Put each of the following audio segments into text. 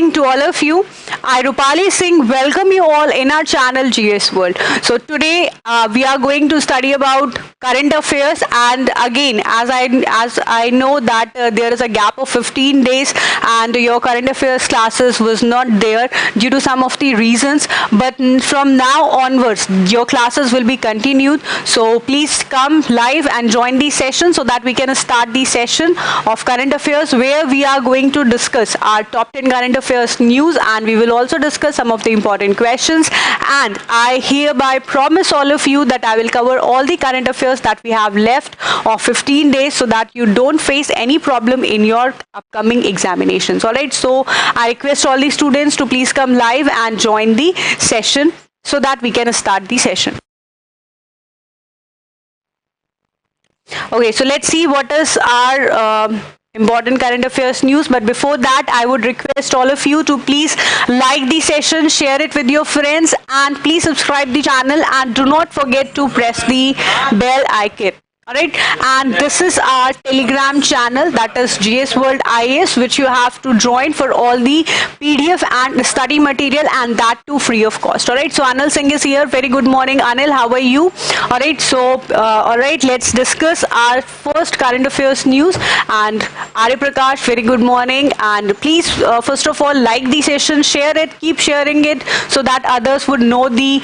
morning to all of you. I, Rupali Singh, welcome you all in our channel GS World. So today we are going to study about current affairs, and again, as I know that there is a gap of 15 days and your current affairs classes was not there due to some of the reasons, but from now onwards your classes will be continued. So please come live and join the session so that we can start the session of current affairs, where we are going to discuss our top 10 current affairs news, and we will also discuss some of the important questions. And I hereby promise all of you that I will cover all the current affairs that we have left of 15 days so that you don't face any problem in your upcoming examinations. All right, so I request all the students to please come live and join the session so that we can start the session. Okay, so let's see what is our important current affairs news. But before that, I would request all of you to please like the session, share it with your friends, and please subscribe the channel, and do not forget to press the bell icon. Alright, and this is our Telegram channel, that is GS World IAS, which you have to join for all the PDF and study material, and that too free of cost. Alright, so Anil Singh is here. Very good morning, Anil. How are you? Alright, so alright, let's discuss our first current affairs news. And Arya Prakash, very good morning. And please, first of all, like the session, share it, keep sharing it so that others would know the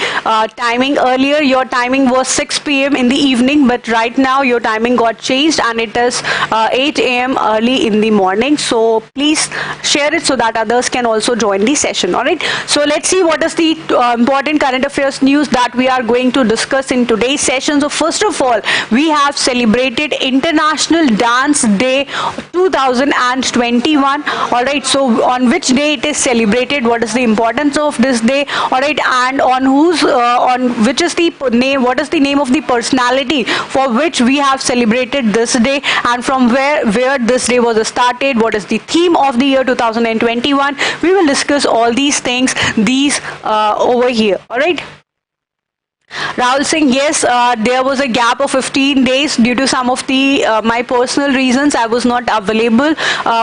timing. Earlier, your timing was 6 p.m. in the evening, but right now your timing got changed and it is 8 a.m. early in the morning. So please share it so that others can also join the session. All right, so let's see what is the important current affairs news that we are going to discuss in today's session. So first of all, we have celebrated International Dance Day 2021. All right, so on which day it is celebrated, what is the importance of this day, all right, and on whose on which is the name, what is the name of the personality for which we have celebrated this day, and from where this day was started, what is the theme of the year 2021. We will discuss all these things over here. All right, Rahul Singh, yes, there was a gap of 15 days due to some of the my personal reasons. I was not available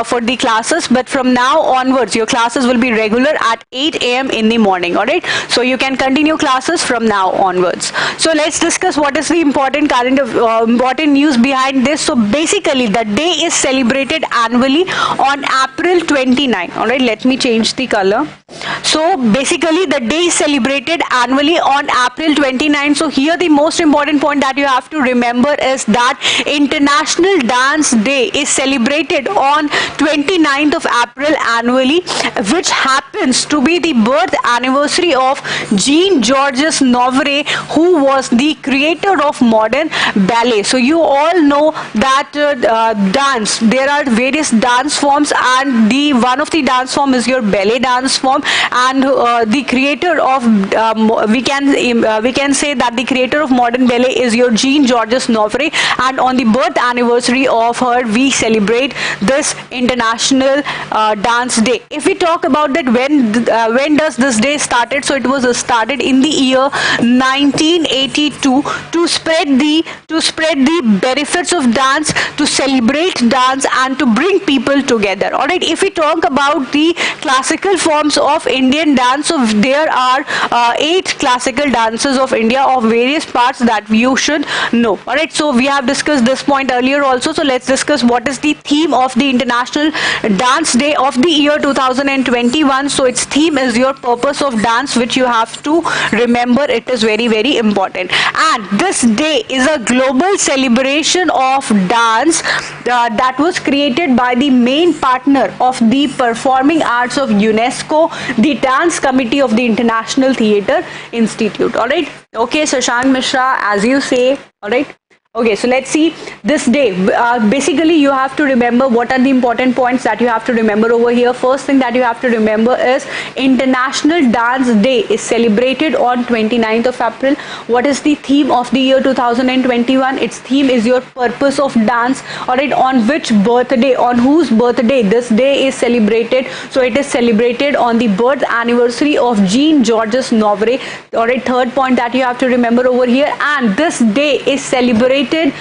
for the classes, but from now onwards your classes will be regular at 8 a.m. in the morning. All right, so you can continue classes from now onwards. So let's discuss what is the important important news behind this. So basically the day is celebrated annually on April 29. All right, let me change the color. So basically the day is celebrated annually on April 29. So here the most important point that you have to remember is that International Dance Day is celebrated on 29th of April annually, which happens to be the birth anniversary of Jean-Georges Nouvre, who was the creator of modern ballet. So you all know that dance, there are various dance forms, and one of the dance form is your ballet dance form, and the creator of we can say that the creator of modern ballet is your Jean-Georges Nouvre, and on the birth anniversary of her we celebrate this International Dance Day. If we talk about that, when does this day started? So it was started in the year 1982 to spread the benefits of dance, to celebrate dance, and to bring people together. All right, if we talk about the classical forms of Indian dance, so there are 8 classical dances of India of various parts that you should know. All right, so we have discussed this point earlier also. So let's discuss what is the theme of the International Dance Day of the year 2021. So its theme is your purpose of dance, which you have to remember. It is very, very important. And this day is a global celebration of dance that was created by the main partner of the performing arts of UNESCO, the Dance Committee of the International Theatre Institute. All right, okay, Shashank Mishra, as you say. All right, okay, so let's see this day. Basically you have to remember what are the important points that you have to remember over here. First thing that you have to remember is International Dance Day is celebrated on 29th of April. What is the theme of the year 2021? Its theme is your purpose of dance. All right, on which birthday, on whose birthday this day is celebrated? So it is celebrated on the birth anniversary of Jean-Georges Nouvre. All right, third point that you have to remember over here. And this day is celebrated celebrated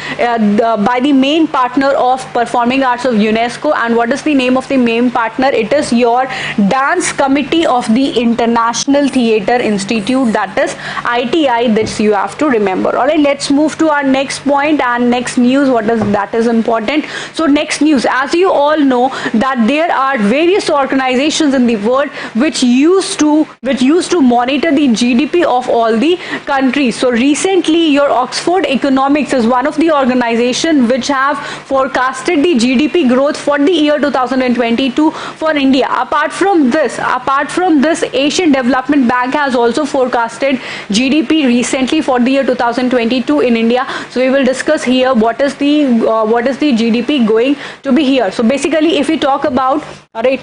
by the main partner of performing arts of UNESCO. And what is the name of the main partner? It is your Dance Committee of the International Theatre Institute, that is ITI. This you have to remember. All right, let's move to our next point and next news. What is that is important? So next news, as you all know that there are various organizations in the world which used to monitor the GDP of all the countries. So recently your Oxford Economics is one of the organization which have forecasted the GDP growth for the year 2022 for India. Apart from this, Asian Development Bank has also forecasted GDP recently for the year 2022 in India. So we will discuss here what is the GDP going to be here. So basically, if we talk about, all right,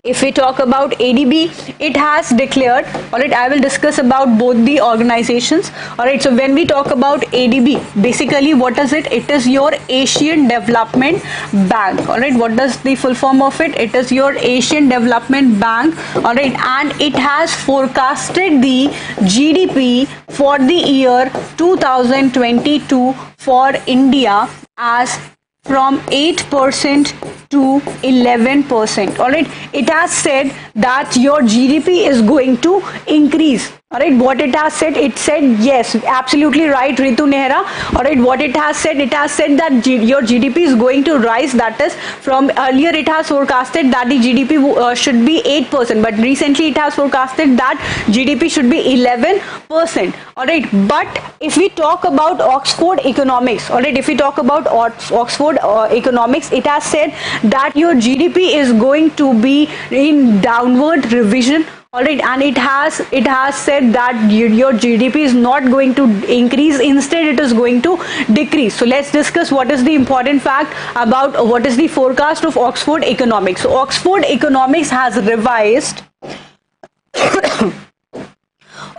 if we talk about ADB, it has declared, all right, I will discuss about both the organizations. All right, so when we talk about ADB, basically what is it? It is your Asian Development Bank. All right, what does the full form of it? It is your Asian Development Bank. All right, and it has forecasted the GDP for the year 2022 for India as from 8% to 11%. All right, it has said that your GDP is going to increase. All right, what it has said, it said, yes, absolutely right, Ritu Nehra. All right, what it has said that your GDP is going to rise. That is, from earlier it has forecasted that the GDP should be 8%, but recently it has forecasted that GDP should be 11%. All right, but if we talk about Oxford Economics, all right, if we talk about Oxford Economics, it has said that your GDP is going to be in downward revision. All right, and it has said that your GDP is not going to increase, instead it is going to decrease. So let's discuss what is the important fact about what is the forecast of Oxford Economics. So Oxford Economics has revised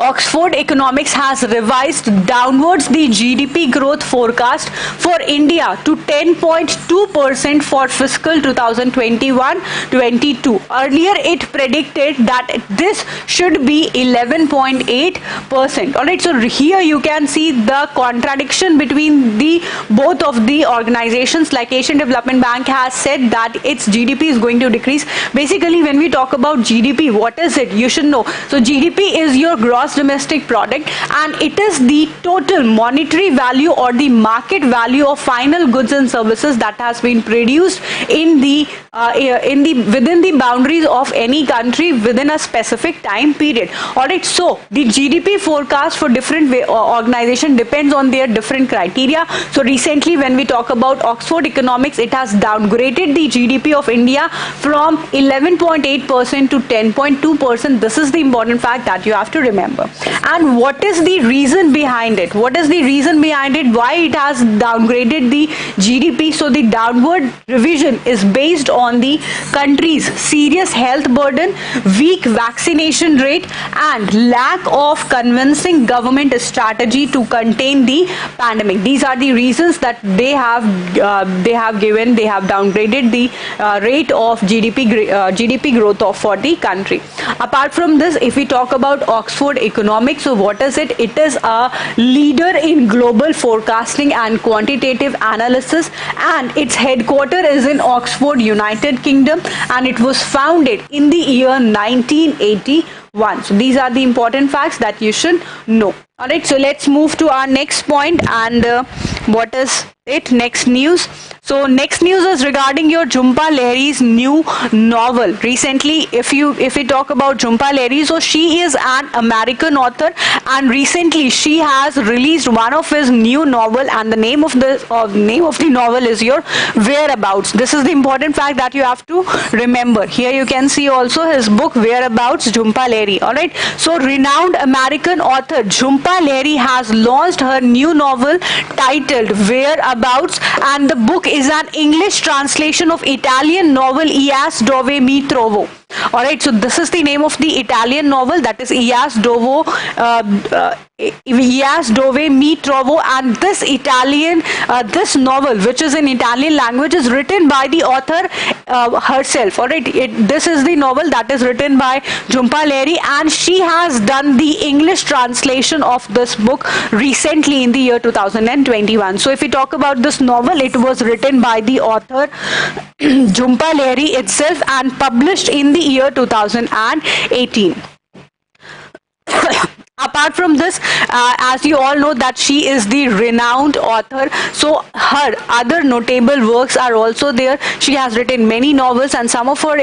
Oxford Economics has revised downwards the GDP growth forecast for India to 10.2% for fiscal 2021-22. Earlier it predicted that this should be 11.8%. All right, so here you can see the contradiction between the both of the organizations. Like Asian Development Bank has said that its GDP is going to decrease. Basically, when we talk about GDP, what is it? You should know. So GDP is your gross domestic product, and it is the total monetary value or the market value of final goods and services that has been produced in the within the boundaries of any country within a specific time period. All right, so the GDP forecast for different organization depends on their different criteria. So recently, when we talk about Oxford Economics, it has downgraded the GDP of India from 11.8% to 10.2%. This is the important fact that you have to remember. And what is the reason behind it? What is the reason behind it? Why it has downgraded the GDP? So the downward revision is based on the country's serious health burden, weak vaccination rate, and lack of convincing government strategy to contain the pandemic. These are the reasons that they have downgraded the rate of GDP growth for the country. Apart from this, if we talk about Oxford Economics, so what is it? It is a leader in global forecasting and quantitative analysis, and its headquarters is in Oxford, United Kingdom, and it was founded in the year 1981. So these are the important facts that you should know. All right, so let's move to our next point, and what is it? Next news. So next news is regarding your Jhumpa Lahiri's new novel. Recently, if we talk about Jhumpa Lahiri, so she is an American author, and recently she has released one of his new novel, and the name of the novel is your Whereabouts. This is the important fact that you have to remember. Here you can see also his book Whereabouts, Jhumpa Lahiri. All right. So renowned American author Jhumpa Lahiri has launched her new novel titled Whereabouts, and the book is an English translation of Italian novel Ias dove mi trovo. All right, so this is the name of the Italian novel, that is Ias Dove Mi Trovo, and this novel, which is in Italian language, is written by the author herself. All right, this is the novel that is written by Jhumpa Lahiri, and she has done the English translation of this book recently in the year 2021. So if we talk about this novel, it was written by the author Jhumpa Lahiri itself and published in the year 2018. Apart from this, as you all know that she is the renowned author, so her other notable works are also there. She has written many novels, and some of her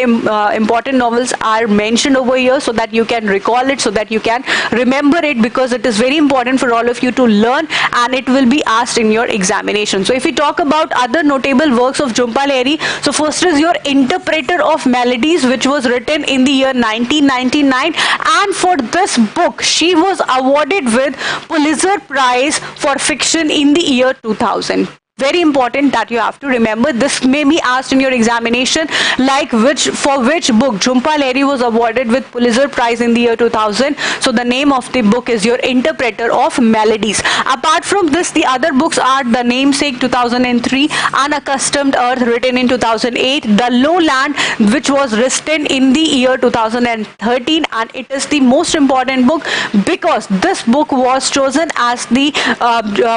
important novels are mentioned over here so that you can recall it, so that you can remember it, because it is very important for all of you to learn and it will be asked in your examination. So if we talk about other notable works of Jhumpa Lahiri, so first is your Interpreter of Melodies, which was written in the year 1999, and for this book she was awarded with Pulitzer Prize for Fiction in the year 2000. Very important that you have to remember. This may be asked in your examination, like for which book Jhumpa Lahiri was awarded with Pulitzer Prize in the year 2000. So the name of the book is your Interpreter of Melodies. Apart from this, the other books are The Namesake 2003, Unaccustomed Earth written in 2008, The Lowland, which was written in the year 2013, and it is the most important book because this book was chosen as the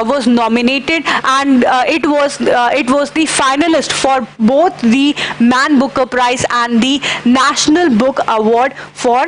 was nominated, and it was the finalist for both the Man Booker Prize and the National Book Award for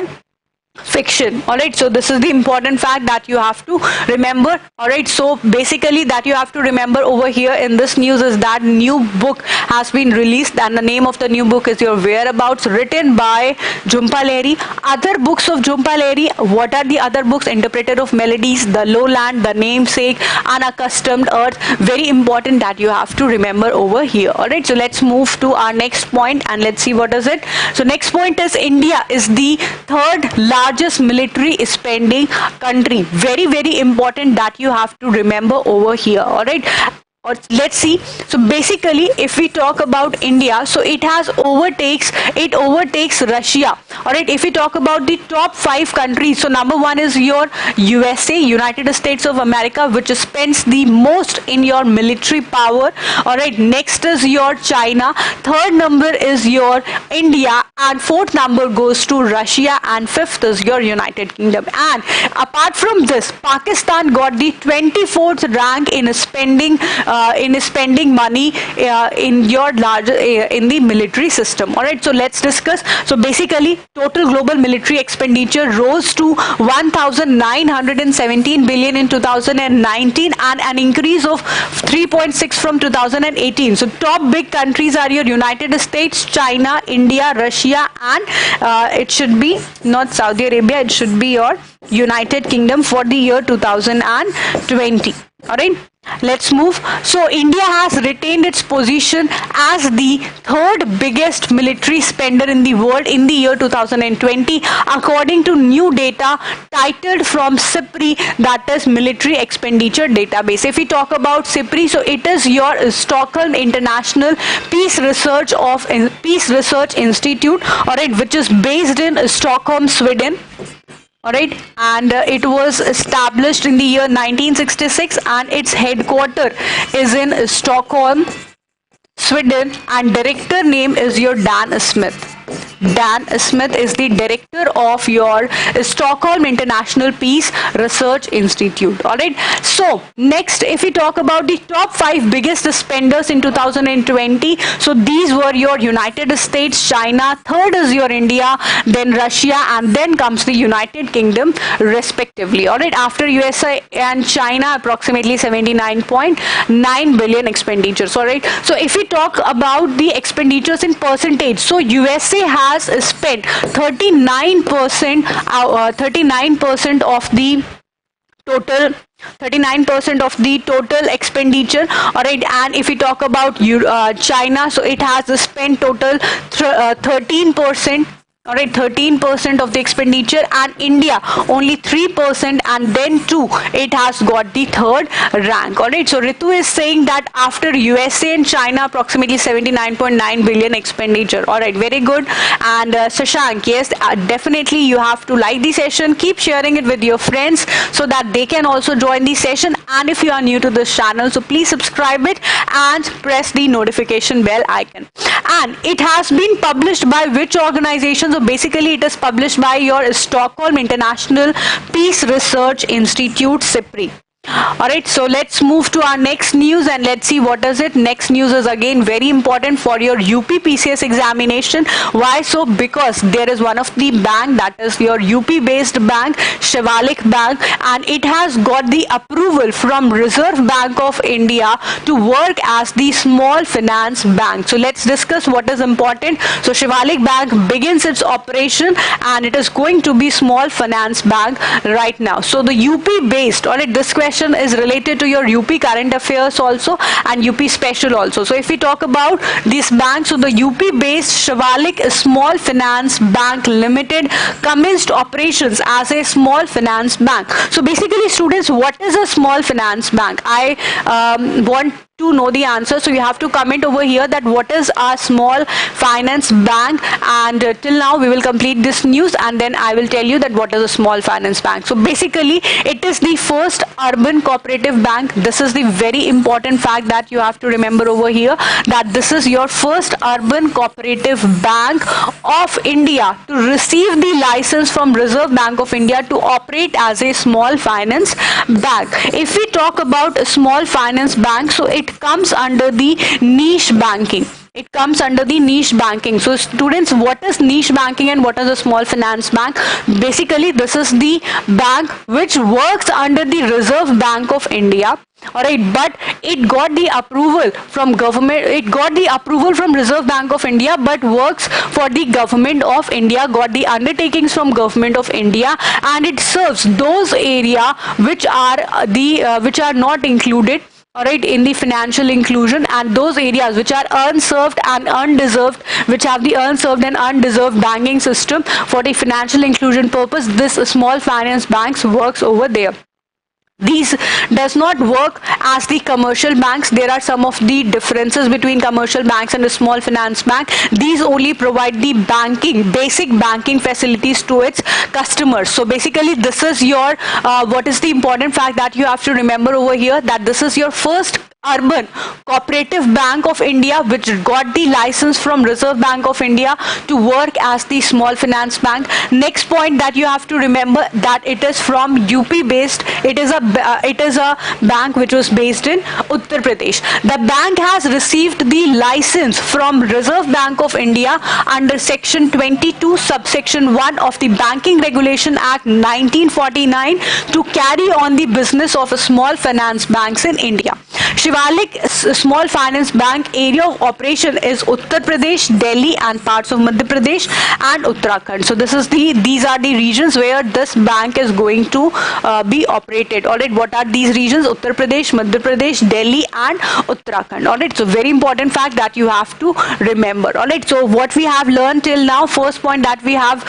fiction. All right, so this is the important fact that you have to remember. All right, so basically that you have to remember over here in this news is that new book has been released, and the name of the new book is Your Whereabouts, written by Jhumpa Lahiri. Other books of Jhumpa Lahiri, what are the other books? Interpreter of Melodies, The Lowland, The Namesake, Unaccustomed Earth. Very important that you have to remember over here. All right, so let's move to our next point and let's see what is it. So next point is India is the third largest military spending country. Very, very important that you have to remember over here. All right, or let's see. So basically if we talk about India, so it overtakes Russia. All right, if we talk about the top 5 countries, so number 1 is your USA, United States of America, which spends the most in your military power. All right, next is your China, third number is your India, and fourth number goes to Russia, and fifth is your United Kingdom. And apart from this, Pakistan got the 24th rank in spending money in the military system. All right, so let's discuss. So basically total global military expenditure rose to 1,917 billion in 2019, and an increase of 3.6 from 2018. So top big countries are your United States, China, India, Russia, and it should be not Saudi Arabia, it should be your United Kingdom for the year 2020. All right, let's move. So India has retained its position as the third biggest military spender in the world in the year 2020, according to new data titled from SIPRI, that is Military Expenditure Database. If we talk about SIPRI, so it is your Stockholm International Peace Research Institute, all right, which is based in Stockholm, Sweden. All right, and it was established in the year 1966, and its headquarters is in Stockholm, Sweden, and director name is your Dan Smith. Dan Smith is the director of your Stockholm International Peace Research Institute. All right, so next if we talk about the top 5 biggest spenders in 2020, so these were your United States, China, third is your India, then Russia, and then comes the United Kingdom respectively. All right, after USA and China, approximately 79.9 billion expenditures. All right, so if we talk about the expenditures in percentage, so USA has spent 39% of the total expenditure. All right, and if we talk about China, so it has spent total 13%. All right, 13% of the expenditure, and India only 3%, and then too it has got the third rank. All right, so Ritu is saying that after USA and China, approximately 79.9 billion expenditure. All right, very good. And Shashank, yes, definitely you have to like the session, keep sharing it with your friends so that they can also join the session. And if you are new to this channel, so please subscribe it and press the notification bell icon. And it has been published by which organization? So basically it is published by your Stockholm International Peace Research Institute, SIPRI. Alright, so let's move to our next news and let's see what is it. Next news is again very important for your UP PCS examination. Why so? Because there is one of the bank, that is your UP based bank, Shivalik Bank, and it has got the approval from Reserve Bank of India to work as the small finance bank. So let's discuss what is important. So Shivalik Bank begins its operation and it is going to be small finance bank right now. So the UP based, alright, this question is related to your UP current affairs also and UP special also. So if we talk about this bank, so the UP based Shivalik Small Finance Bank Limited commenced operations as a small finance bank. So basically students, what is a small finance bank? I want to know the answer, so you have to comment over here that what is a small finance bank, and till now we will complete this news and then I will tell you that what is a small finance bank. So basically it is the first urban cooperative bank. This is the very important fact that you have to remember over here, that this is your first urban cooperative bank of India to receive the license from Reserve Bank of India to operate as a small finance bank. If we talk about a small finance bank, so it comes under the niche banking. It comes under the niche banking. So students, what is niche banking and what is a small finance bank? Basically this is the bank which works under the Reserve Bank of India. Alright, but it got the approval from government, it got the approval from Reserve Bank of India, but works for the government of India, got the undertakings from government of India, and it serves those area which are which are not included, alright, in the financial inclusion, and those areas which are unserved and undeserved, which have the unserved and undeserved banking system for the financial inclusion purpose, this small finance banks works over there. These does not work as the commercial banks. There are some of the differences between commercial banks and a small finance bank. These only provide the banking, basic banking facilities to its customers. So basically this is your, what is the important fact that you have to remember over here, that this is your first urban cooperative bank of India which got the license from Reserve Bank of India to work as the small finance bank. Next point that you have to remember, that it is from UP based. It is a bank which was based in Uttar Pradesh. The bank has received the license from Reserve Bank of India under section 22 subsection 1 of the Banking Regulation Act 1949 to carry on the business of a small finance banks in India. Shivalik Small Finance Bank area of operation is Uttar Pradesh, Delhi and parts of Madhya Pradesh and Uttarakhand. So this is these are the regions where this bank is going to be operated. Alright, what are these regions? Uttar Pradesh, Madhya Pradesh, Delhi and Uttarakhand. Alright, so very important fact that you have to remember. Alright, so what we have learned till now, first point that we have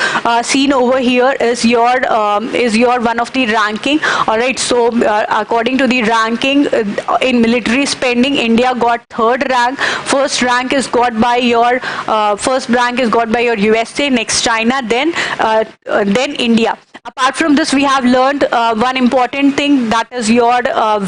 seen over here is your one of the ranking. Alright, so according to the ranking in military spending, India got third rank. First rank is got by your USA, next China, then India. Apart from this, we have learned one important thing, that is your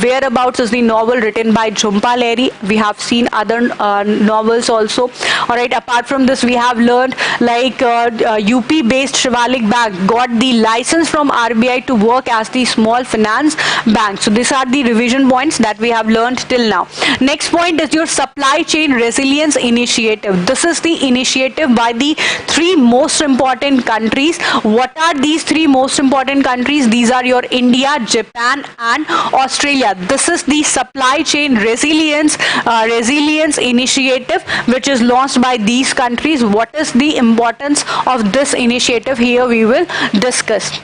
whereabouts is the novel written by Jhumpa Lahiri. We have seen other novels also. Alright, apart from this, we have learned like UP based Shivalik Bank got the license from RBI to work as the small finance bank. So these are the revision points that we have learned till now. Next point is your supply chain resilience initiative. This is the initiative by the three most important countries. What are these three most important countries? These are your India, Japan and Australia. This is the supply chain resilience initiative which is launched by these countries. What is the importance of this initiative? Here we will discuss.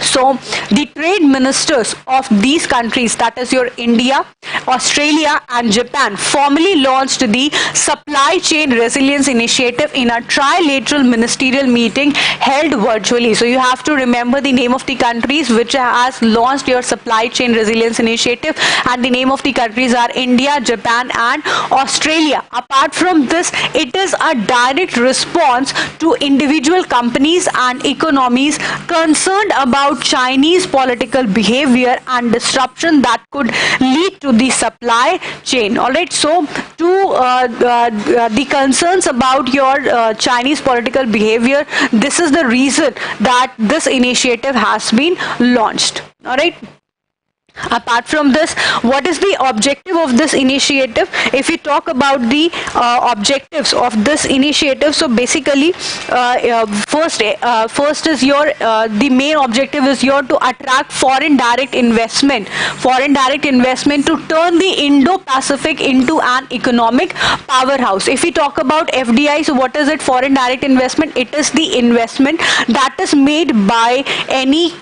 So the trade ministers of these countries, that is your India, Australia and Japan, formally launched the Supply Chain Resilience Initiative in a trilateral ministerial meeting held virtually. So you have to remember the name of the countries which has launched your Supply Chain Resilience Initiative, and the name of the countries are India, Japan and Australia. Apart from this, it is a direct response to individual companies and economies concerned about Chinese political behavior and disruption that could lead to the supply chain. All right, so to the concerns about your Chinese political behavior, this is the reason that this initiative has been launched. All right. Apart from this, what is the objective of this initiative? If we talk about the objectives of this initiative, so basically first is your the main objective is your to attract foreign direct investment to turn the Indo-Pacific into an economic powerhouse. If we talk about FDI, so what is it? Foreign direct investment. It is the investment that is made by any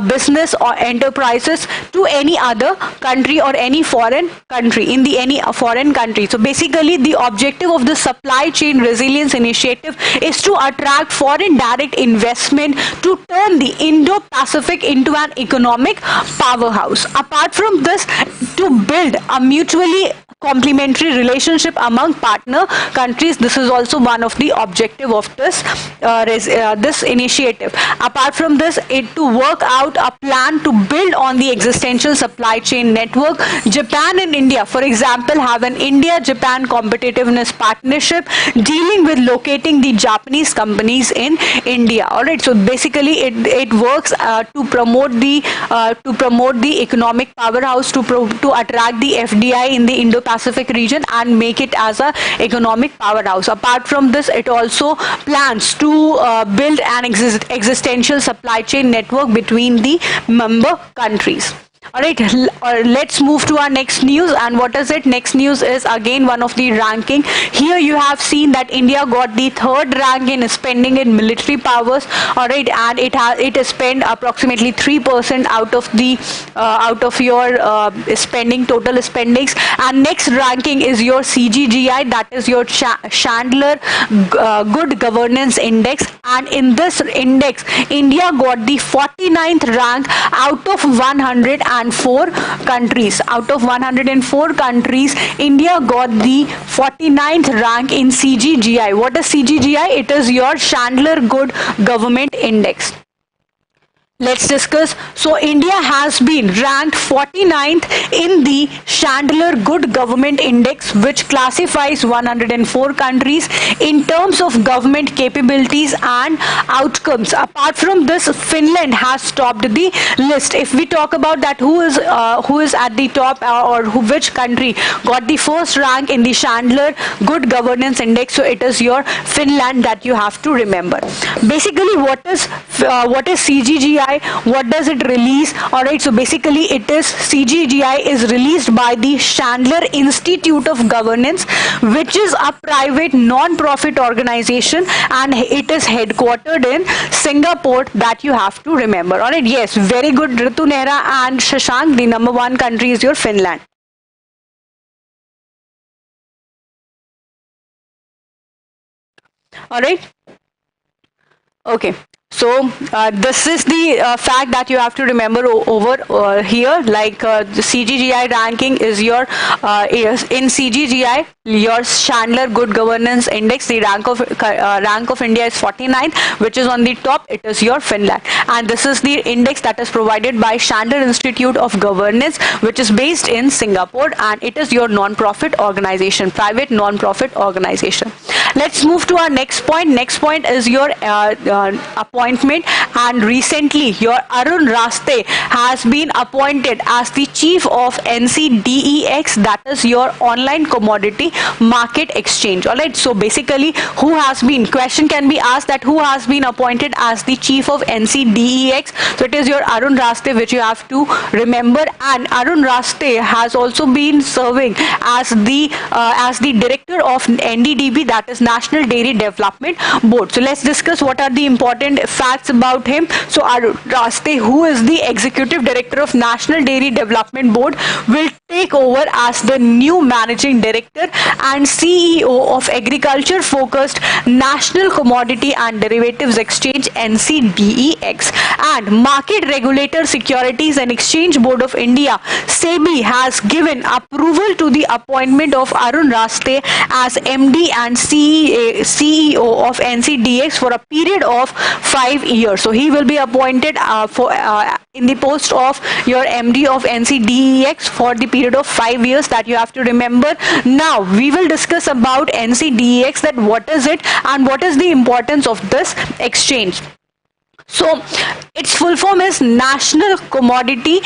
business or enterprises to any other country or any foreign country any foreign country. So basically the objective of the Supply Chain Resilience Initiative is to attract foreign direct investment to turn the Indo-Pacific into an economic powerhouse. Apart from this, to build a mutually complementary relationship among partner countries. This is also one of the objective of this this initiative. Apart from this, to work out a plan to build on the existential supply chain network. Japan and India, for example, have an India-Japan competitiveness partnership dealing with locating the Japanese companies in India. All right, so basically it works to promote the economic powerhouse, to attract the FDI in the Indo-Pacific region and make it as a economic powerhouse. Apart from this, it also plans to build an existential supply chain network between the member countries. All right, let's move to our next news. And what is it? Next news is again one of the ranking. Here you have seen that India got the 3rd rank in spending in military powers. All right, and it has spent approximately 3% out of your total spendings. And next ranking is your CGGI, that is your Chandler Good Governance Index. And in this index, India got the 49th rank out of 104 countries. Out of 104 countries, India got the 49th rank in CGGI. What is CGGI? It is your Chandler Good Government Index. Let's discuss. So India has been ranked 49th in the Chandler Good Government Index, which classifies 104 countries in terms of government capabilities and outcomes. Apart from this, Finland has topped the list. If we talk about that, who is at the top, or which country got the 1st rank in the Chandler Good Governance Index, so it is your Finland that you have to remember. Basically, what is CGGI? What does it release? All right, so basically CGGI is released by the Chandler Institute of Governance, which is a private non-profit organization, and it is headquartered in Singapore, that you have to remember. All right, yes, very good, Ritu Nehra and Shashank. The number 1 country is your Finland. All right. Okay. So this is the fact that you have to remember over here. Like the CGGI ranking is your in CGGI, your Chandler Good Governance Index, the rank of India is 49th, which is on the top. It is your Finland, and this is the index that is provided by Chandler Institute of Governance, which is based in Singapore, and it is your non-profit organization, private non-profit organization. Let's move to our next point. Next point is your appointment, and recently your Arun Raste has been appointed as the chief of Ncdex, that is your online commodity market exchange. All right, so basically question can be asked that who has been appointed as the chief of Ncdex. So it is your Arun Raste, which you have to remember. And Arun Raste has also been serving as the director of NDDB, that is National Dairy Development Board. So let's discuss what are the important facts about him. So Arun Raste, who is the Executive Director of National Dairy Development Board, will take over as the new Managing Director and CEO of Agriculture Focused National Commodity and Derivatives Exchange (Ncdex). And Market Regulator Securities and Exchange Board of India (SEBI) has given approval to the appointment of Arun Raste as MD and CEO of Ncdex for a period of 5 years. So he will be appointed in the post of your MD of Ncdex for the period of 5 years, that you have to remember. Now we will discuss about Ncdex, that what is it and what is the importance of this exchange. So its full form is National Commodity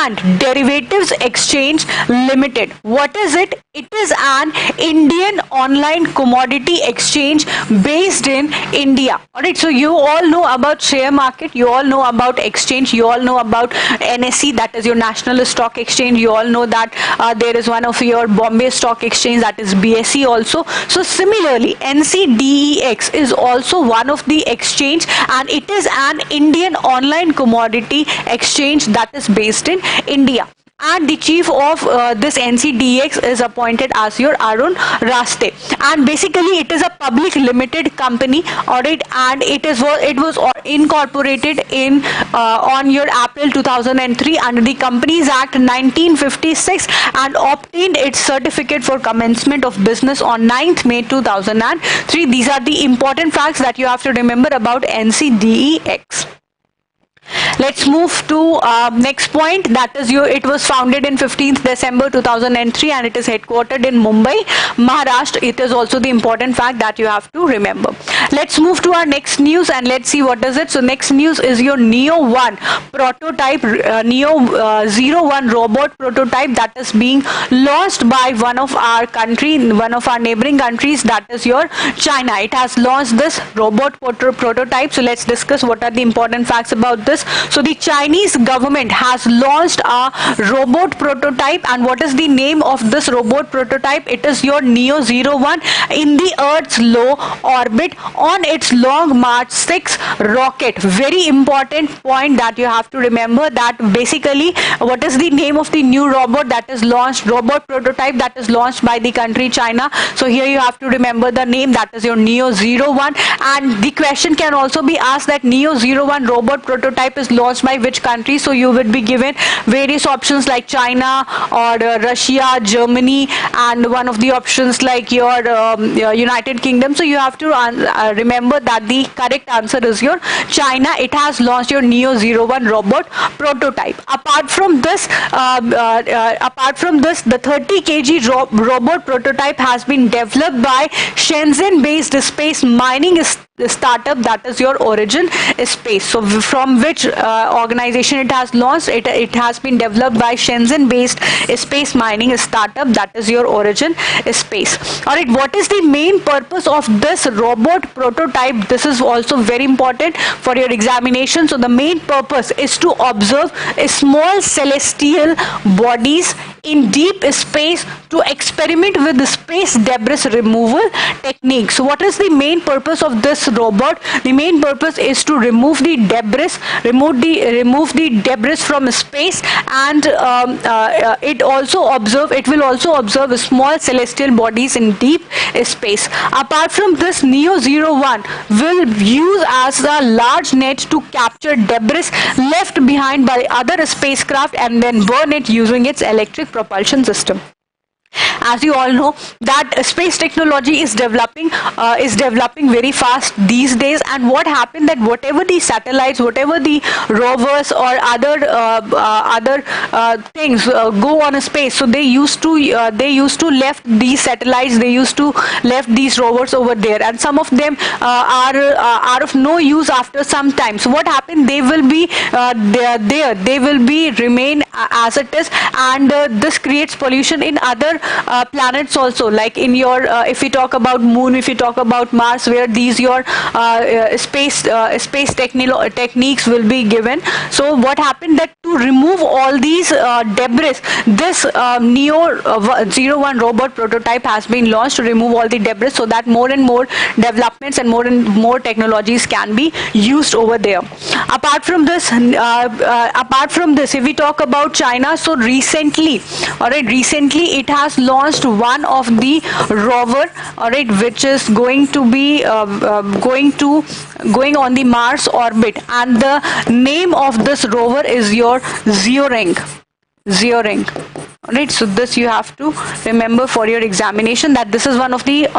and Derivatives Exchange Limited. What is it? It is an Indian online commodity exchange based in India. Alright, so you all know about share market, you all know about exchange, you all know about NSE, that is your National Stock Exchange. You all know that there is one of your Bombay Stock Exchange, that is BSE also. So similarly, Ncdex is also one of the exchange, and it is an Indian online commodity exchange that is based in India. And the chief of this Ncdex is appointed as your Arun Raste. And basically it is a public limited company, alright, and it was incorporated in on your April 2003 under the Companies Act 1956 and obtained its certificate for commencement of business on 9th May 2003. These are the important facts that you have to remember about Ncdex. Let's move to next point, that is it was founded in 15th December 2003 and it is headquartered in Mumbai, Maharashtra. It is also the important fact that you have to remember. Let's move to our next news and let's see what is it. So next news is your Neo 1 prototype, Neo 01 robot prototype that is being launched by one of our neighboring countries, that is your China. It has launched this robot prototype. So let's discuss what are the important facts about this. So the Chinese government has launched a robot prototype, and what is the name of this robot prototype? It is your Neo 01 in the Earth's low orbit on its Long March 6 rocket. Very important point that you have to remember, that basically what is the name of the new robot that is launched, robot prototype that is launched by the country China. So here you have to remember the name, that is your Neo 01. And the question can also be asked that Neo 01 robot prototype is launched by which country? So you would be given various options like China or Russia, Germany, and one of the options like your United Kingdom. So you have to remember that the correct answer is your China. It has launched your Neo 01 robot prototype. Apart from this, the 30 kg robot prototype has been developed by Shenzhen-based space mining startup, that is your Origin Space. So from which organization it has launched? It has been developed by Shenzhen-based space mining startup, that is your Origin Space. Alright, what is the main purpose of this robot prototype? This is also very important for your examination. So the main purpose is to observe small celestial bodies in deep space to experiment with the space debris removal technique. So what is the main purpose of this robot? The main purpose is to remove the debris from space, and it will also observe small celestial bodies in deep space. Apart from this, Neo 01 will use as a large net to capture debris left behind by other spacecraft and then burn it using its electric propulsion system. As you all know that space technology is developing very fast these days, and what happened that whatever the satellites, whatever the rovers or other things go on a space, so they used to left these satellites, they used to left these rovers over there, and some of them are of no use after some time. So what happened, they will be there, they will be remain as it is, and this creates pollution in other planets also, like in your if we talk about moon, if you talk about Mars, where these your space techniques will be given. So what happened that to remove all these debris, this Neo 01 robot prototype has been launched to remove all the debris, so that more and more developments and more technologies can be used over there. Apart from this, if we talk about China, so recently it has launched one of the rover, which is going to be going on the Mars orbit, and the name of this rover is your Zeoring. Alright, so this you have to remember for your examination, that this is one of the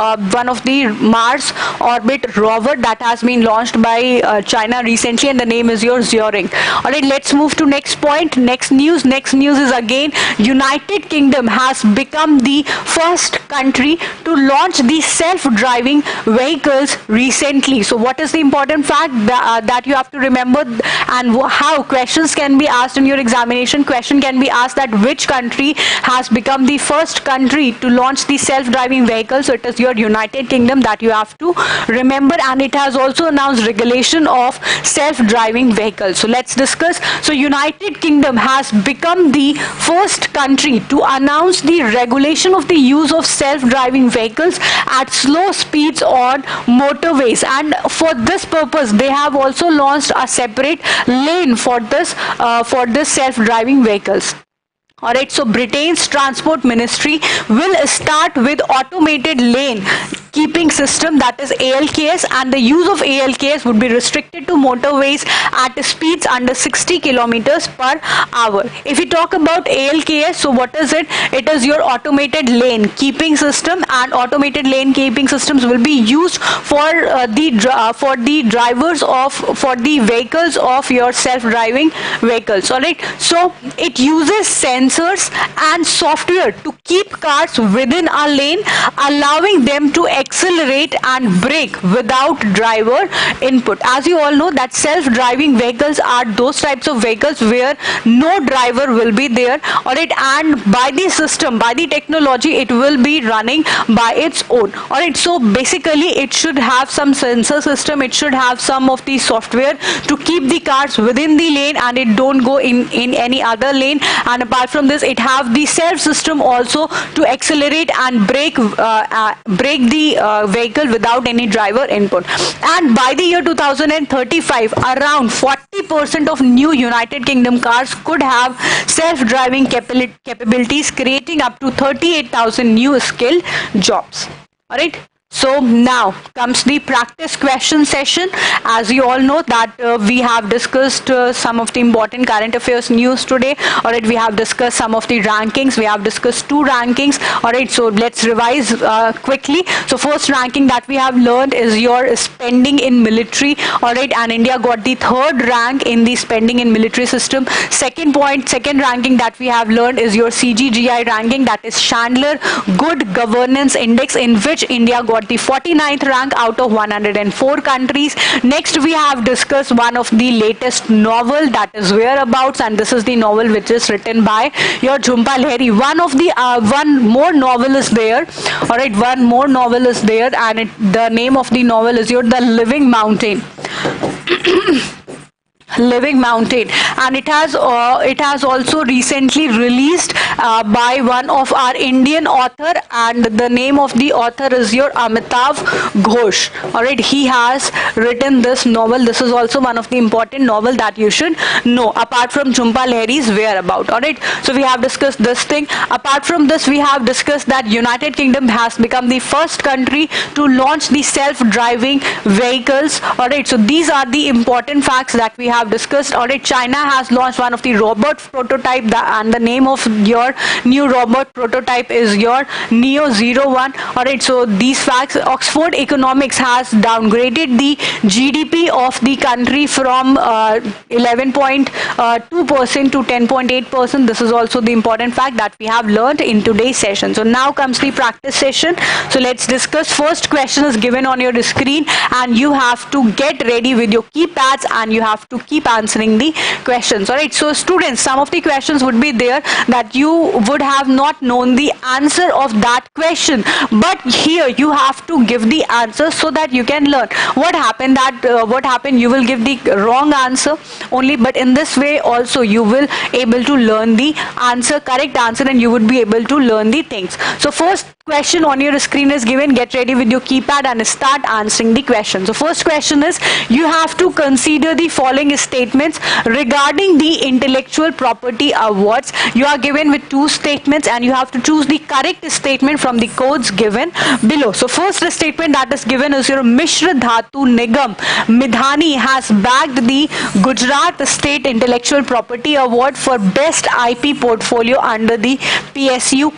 Mars orbit rover that has been launched by China recently, and the name is your Zeoring. Alright, let's move to next point. Next news is again United Kingdom has become the first country to launch the self-driving vehicles recently. So what is the important fact that you have to remember, and how questions can be asked in your examination? Question can be asked that which country has become the first country to launch the self-driving vehicle. So it is your United Kingdom that you have to remember, and it has also announced regulation of self-driving vehicles. So let's discuss. So United Kingdom has become the first country to announce the regulation of the use of self-driving vehicles at slow speeds on motorways, and for this purpose they have also launched a separate lane for this self-driving vehicles. Alright, so Britain's Transport Ministry will start with automated lane keeping system, that is ALKS, and the use of ALKS would be restricted to motorways at speeds under 60 kilometers per hour. If we talk about ALKS, so what is it? It is your automated lane keeping system, and automated lane keeping systems will be used for the vehicles of your self-driving vehicles. Alright, so it uses sensors and software to keep cars within a lane, allowing them to accelerate and brake without driver input. As you all know that self-driving vehicles are those types of vehicles where no driver will be there, alright, and by the system, by the technology, it will be running by its own. Alright, so basically it should have some sensor system, it should have some of the software to keep the cars within the lane and it don't go in any other lane, and apart from this it have the self system also to accelerate and brake the vehicle without any driver input. And by the year 2035, around 40% of new United Kingdom cars could have self-driving capabilities, creating up to 38,000 new skilled jobs. Alright. So now comes the practice question session. As you all know that we have discussed some of the important current affairs news today. Alright, we have discussed some of the rankings. We have discussed 2 rankings. Alright, so let's revise quickly. So first ranking that we have learned is your spending in military. Alright, and India got the 3rd rank in the spending in military system. Second ranking that we have learned is your CGGI ranking, that is Chandler Good Governance Index, in which India got the 49th rank out of 104 countries. Next we have discussed one of the latest novel, that is Whereabouts, and this is the novel which is written by your Jhumpa Lahiri. One more novel is there, alright, one more novel is there, and the name of the novel is your The Living Mountain. Living Mountain, and it has also recently released by one of our Indian author, and the name of the author is your Amitav Ghosh. Alright, he has written this novel. This is also one of the important novel that you should know, apart from Jhumpa Lahiri's Whereabout. Alright, so we have discussed this thing. Apart from this, we have discussed that United Kingdom has become the first country to launch the self-driving vehicles. Alright, so these are the important facts that we have discussed. Alright, China has launched one of the robot prototype, and the name of your new robot prototype is your Neo 01. Alright, so these facts. Oxford Economics has downgraded the GDP of the country from 11.2% to 10.8%. This is also the important fact that we have learned in today's session. So now comes the practice session. So let's discuss. First question is given on your screen, and you have to get ready with your keypads and you have to keep keep answering the questions. All right, so students, some of the questions would be there that you would have not known the answer of that question, but here you have to give the answer so that you can learn. What happened, you will give the wrong answer only, but in this way also you will able to learn the correct answer, and you would be able to learn the things. So first question on your screen is given. Get ready with your keypad and start answering the question. So first question is, you have to consider the following statements regarding the intellectual property awards. You are given with two statements and you have to choose the correct statement from the codes given below. So first statement that is given is your Mishra Dhatu Nigam Midhani has bagged the Gujarat State Intellectual Property Award for Best IP Portfolio under the PSU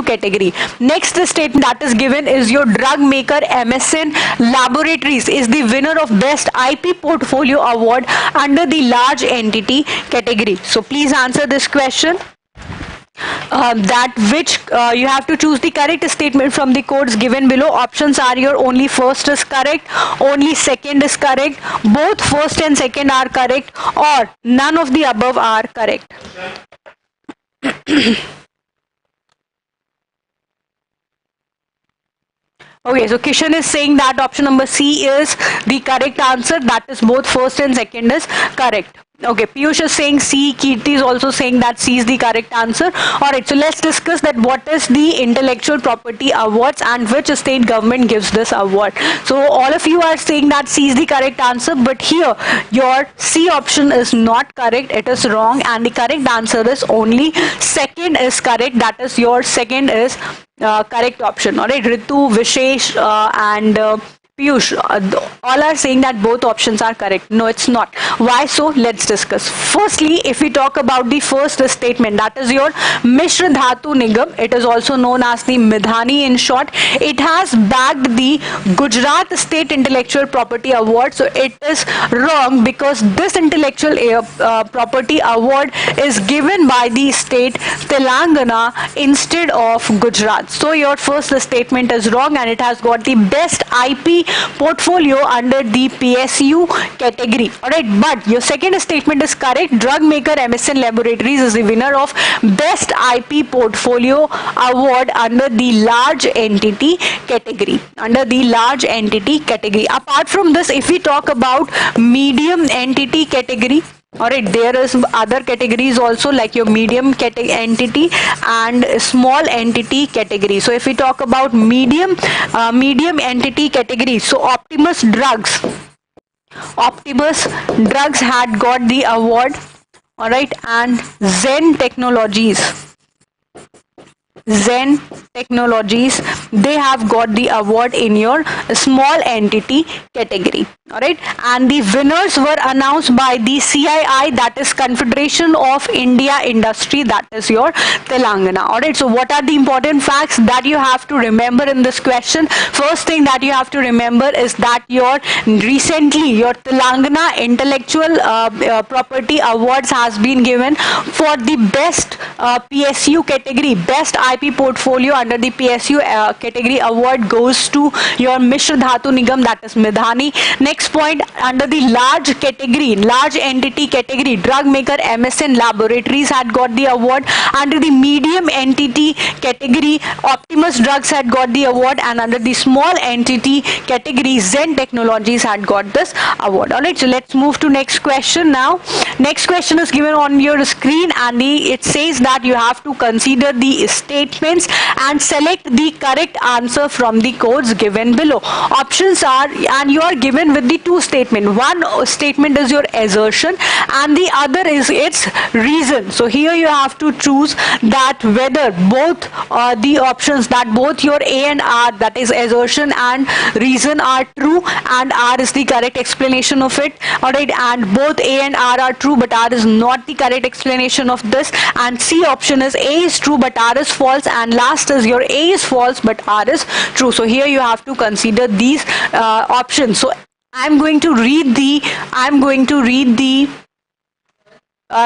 category. Next statement that is given is your drug maker MSN Laboratories is the winner of Best IP Portfolio Award under the large entity category. So please answer this question. You have to choose the correct statement from the codes given below. Options are your only first is correct, only second is correct, both first and second are correct, or none of the above are correct. Okay, so Kishan is saying that option number C is the correct answer, that is both first and second is correct. Okay, Piyush is saying C, Kirti is also saying that C is the correct answer. Alright, so let's discuss that what is the intellectual property awards and which state government gives this award. So all of you are saying that C is the correct answer, but here your C option is not correct, it is wrong, and the correct answer is only second is correct, that is your second is correct option. Alright, Ritu, Vishesh and Piyush, all are saying that both options are correct. No, it's not. Why so? Let's discuss. Firstly, if we talk about the first statement, that is your Mishra Dhatu Nigam, it is also known as the Midhani in short. It has bagged the Gujarat State Intellectual Property Award. So it is wrong because this intellectual property award is given by the state Telangana instead of Gujarat. So your first statement is wrong and it has got the best IP portfolio under the PSU category. Alright, but your second statement is correct. Drug maker MSN Laboratories is the winner of Best IP Portfolio Award under the large entity category. Apart from this, if we talk about medium entity category, alright, there is other categories also like your medium entity and small entity category. So if we talk about medium entity category, so Optimus Drugs had got the award, alright, and Zen Technologies, they have got the award in your small entity category. Alright, and the winners were announced by the CII, that is Confederation of India Industry, that is your Telangana. Alright, so what are the important facts that you have to remember in this question? First thing that you have to remember is that recently your Telangana Intellectual Property Awards has been given for the best PSU category, best IP portfolio under the PSU category award goes to your Mishra Dhatu Nigam, that is Midhani. Next point, under the large entity category, drug maker MSN Laboratories had got the award. Under the medium entity category, Optimus Drugs had got the award, and under the small entity category, Zen Technologies had got this award. Alright, so let's move to next question now. Next question is given on your screen, and it says that you have to consider the statements and select the correct answer from the codes given below. Options are, and you are given with the two statements. One statement is your assertion and the other is its reason. So here you have to choose that whether both the options, that both your A and R, that is assertion and reason, are true, and R is the correct explanation of it. Alright, and both A and R are true but R is not the correct explanation of this, and C option is A is true but R is false, and last is your A is false but R is true. So here you have to consider these options. So I'm going to read the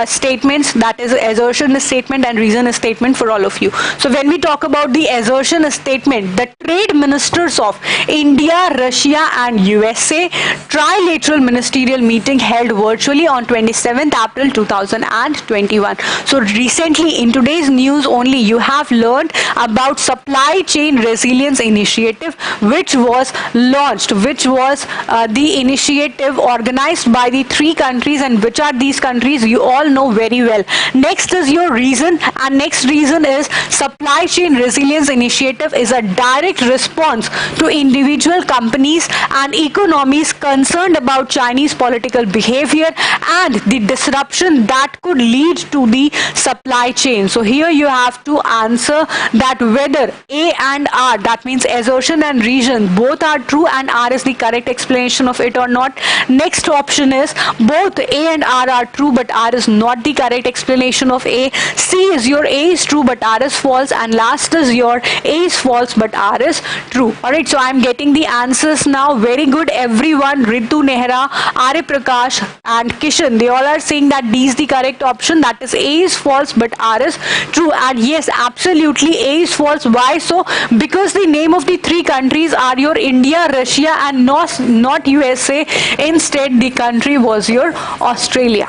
statements, that is assertion is statement and reason is statement for all of you. So when we talk about the assertion is statement, the trade ministers of India, Russia and USA trilateral ministerial meeting held virtually on 27th April 2021. So recently in today's news only you have learned about supply chain resilience initiative which was launched, which was the initiative organized by the three countries, and which are these countries you all know very well. Next is your reason, and next reason is supply chain resilience initiative is a direct response to individual companies and economies concerned about Chinese political behavior and the disruption that could lead to the supply chain. So here you have to answer that whether A and R, that means assertion and reason, both are true and R is the correct explanation of it or not. Next option is both A and R are true but R is not the correct explanation of A. C is your A is true but R is false, and last is your A is false but R is true. Alright, so I am getting the answers now. Very good everyone. Ritu Nehra, Arya Prakash and Kishan, they all are saying that D is the correct option, that is A is false but R is true. And yes, absolutely A is false. Why so? Because the name of the three countries are your India, Russia and not USA. Instead the country was your Australia.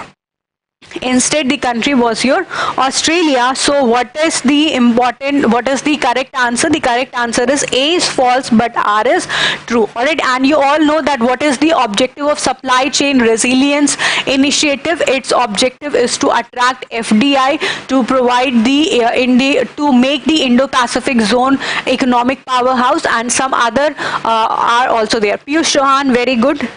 Instead the country was your Australia. So what is the correct answer? The correct answer is A is false but R is true. Alright, and you all know that what is the objective of supply chain resilience initiative? Its objective is to attract FDI, to provide the to make the Indo-Pacific zone economic powerhouse, and some other are also there. Piyush Chauhan, very good.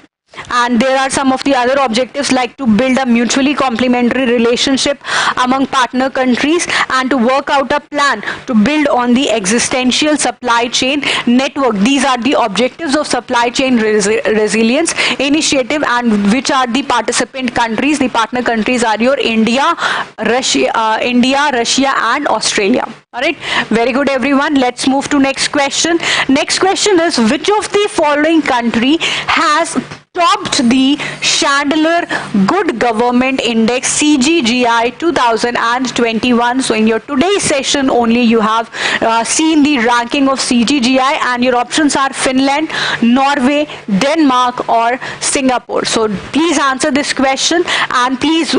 And there are some of the other objectives like to build a mutually complementary relationship among partner countries and to work out a plan to build on the existential supply chain network. These are the objectives of supply chain resilience initiative, and which are the participant countries. The partner countries are your India, Russia and Australia. Alright, very good everyone. Let's move to next question. Next question is, which of the following country has topped the Chandler Good Government Index CGGI 2021? So in your today's session only you have seen the ranking of CGGI, and your options are Finland, Norway, Denmark or Singapore. So please answer this question, and please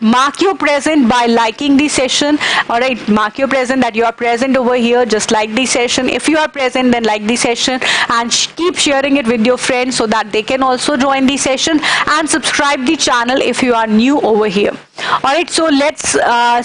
mark your present by liking the session. Alright, mark your present that you are present over here. Just like the session. If you are present, then like the session and keep sharing it with your friends so that they can also join the session, and subscribe the channel if you are new over here. Alright, so let's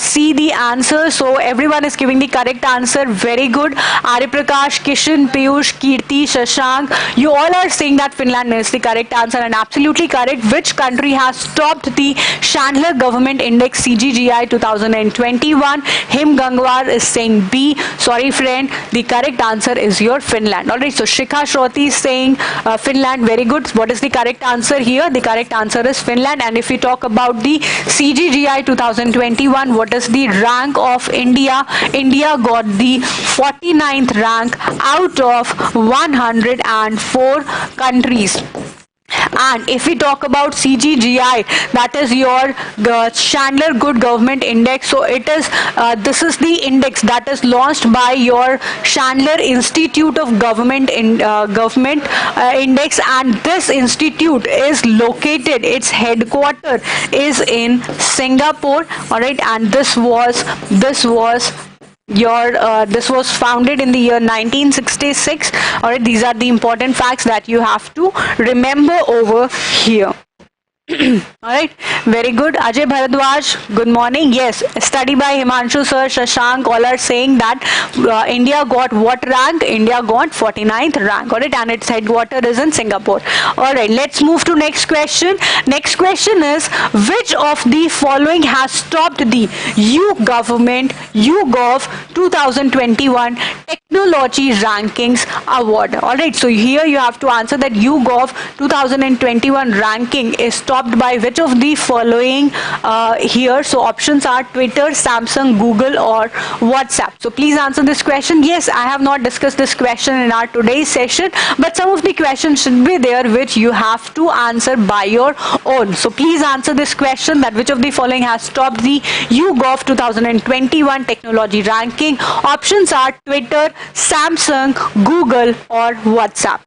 see the answer. So everyone is giving the correct answer. Very good. Arya Prakash, Kishan, Piyush, Kirti, Shashank, you all are saying that Finland is the correct answer, and absolutely correct. Which country has topped the Chandler Government Index CGGI 2021? Him Gangwar is saying B. Sorry friend, the correct answer is your Finland. Alright, so Shikha Shroti is saying Finland. Very good. What is the correct answer here? The correct answer is Finland. And if we talk about the CGGI 2021, what is the rank of India? India got the 49th rank out of 104 countries. And if we talk about CGGI, that is your Chandler Good Government Index. So it is this is the index that is launched by your Chandler Institute of Government Index, and this institute is located, its headquarters is in Singapore. All right, and this was founded in the year 1966. All right, these are the important facts that you have to remember over here. Alright, very good. Ajay Bharadwaj, good morning. Yes, study by Himanshu sir, Shashank, all are saying that India got what rank? India got 49th rank. Alright, and its headquarters is in Singapore. Alright, let's move to next question. Next question is, which of the following has topped the YouGov 2021 Technology Rankings Award? Alright, so here you have to answer that YouGov 2021 ranking is stopped by which of the following here? So options are Twitter, Samsung, Google, or WhatsApp. So please answer this question. Yes, I have not discussed this question in our today's session, but some of the questions should be there which you have to answer by your own. So please answer this question, that which of the following has topped the YouGov 2021 technology ranking. Options are Twitter, Samsung, Google, or WhatsApp.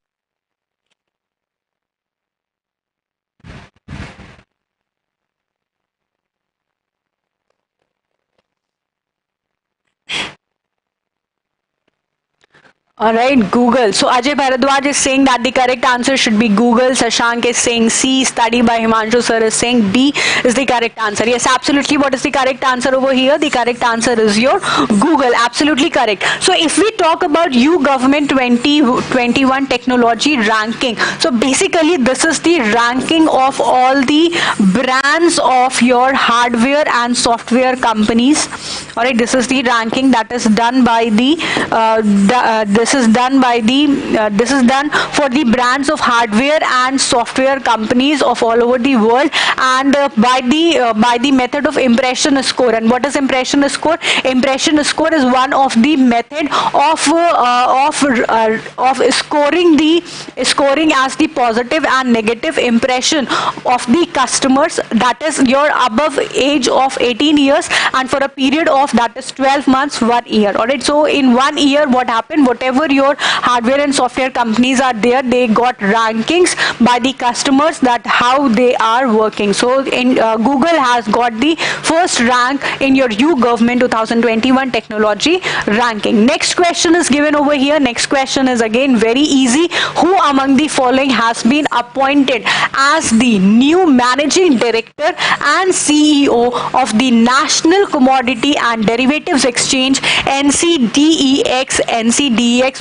All right, Google. So Ajay Bharadwaj is saying that the correct answer should be Google. Shashank is saying C. Study by Himanshu sir is saying B is the correct answer. Yes, absolutely. What is the correct answer over here? The correct answer is your Google. Absolutely correct. So if we talk about YouGovernment 2021 technology ranking, so basically this is the ranking of all the brands of your hardware and software companies. All right, this is the ranking that is done by the this is done for the brands of hardware and software companies of all over the world, and by the method of impression score. And what is impression score? Impression score is one of the method of scoring as the positive and negative impression of the customers, that is your above age of 18 years and for a period of that is 12 months, 1 year. All right, so in 1 year what happened? Whatever your hardware and software companies are there, they got rankings by the customers that how they are working. So in Google has got the first rank in your YouGovernment 2021 technology ranking. Next question is given over here. Next question is again very easy. Who among the following has been appointed as the new managing director and CEO of the National Commodity and Derivatives Exchange, Ncdex,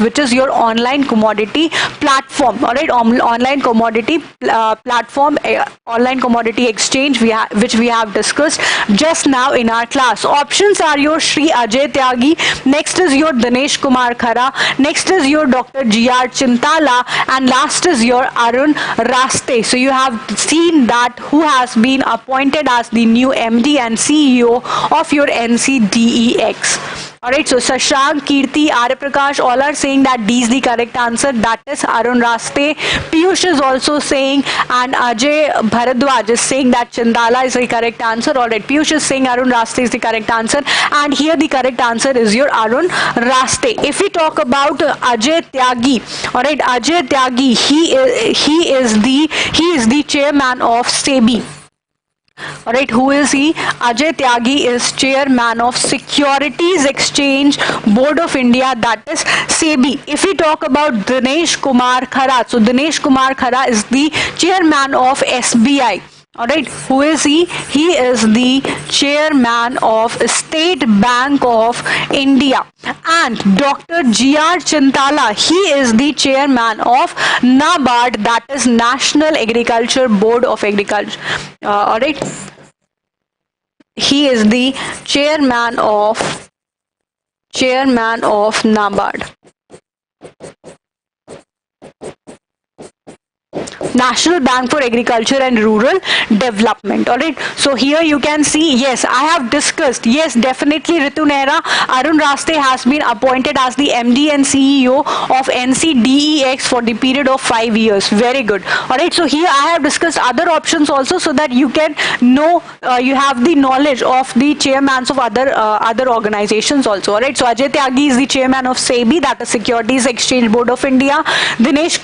which is your online commodity platform? All right, online commodity platform, online commodity exchange, which we have discussed just now in our class. Options are your Shri Ajay Tyagi, next is your Dinesh Kumar Khara, next is your Dr. G.R. Chintala, and last is your Arun Raste. So you have seen that who has been appointed as the new MD and CEO of your Ncdex. Alright, so Shashank, Kirti, Arya Prakash, all are saying that D is the correct answer, that is Arun Raste. Piyush is also saying, and Ajay Bharadwaj is saying that Chindala is the correct answer. Alright, Piyush is saying Arun Raste is the correct answer, and here the correct answer is your Arun Raste. If we talk about Ajay Tyagi, alright, Ajay Tyagi, he is the chairman of SEBI. Alright, who is he? Ajay Tyagi is chairman of Securities Exchange Board of India, that is SEBI. If we talk about Dinesh Kumar Khara, so Dinesh Kumar Khara is the chairman of SBI. Alright, who is he? He is the chairman of State Bank of India. And Dr. G.R. Chintala, he is the chairman of NABARD, that is National Agriculture Board of Agriculture. Alright, he is the chairman of NABARD, National Bank for Agriculture and Rural Development. Alright, so here you can see, yes, I have discussed, yes, definitely Ritu Nehra, Arun Raste has been appointed as the MD and CEO of Ncdex for the period of 5 years. Very good. Alright, so here I have discussed other options also so that you can know, you have the knowledge of the chairmans of other organizations also. Alright, so Ajay Tyagi is the chairman of SEBI, that is Securities Exchange Board of India. Dinesh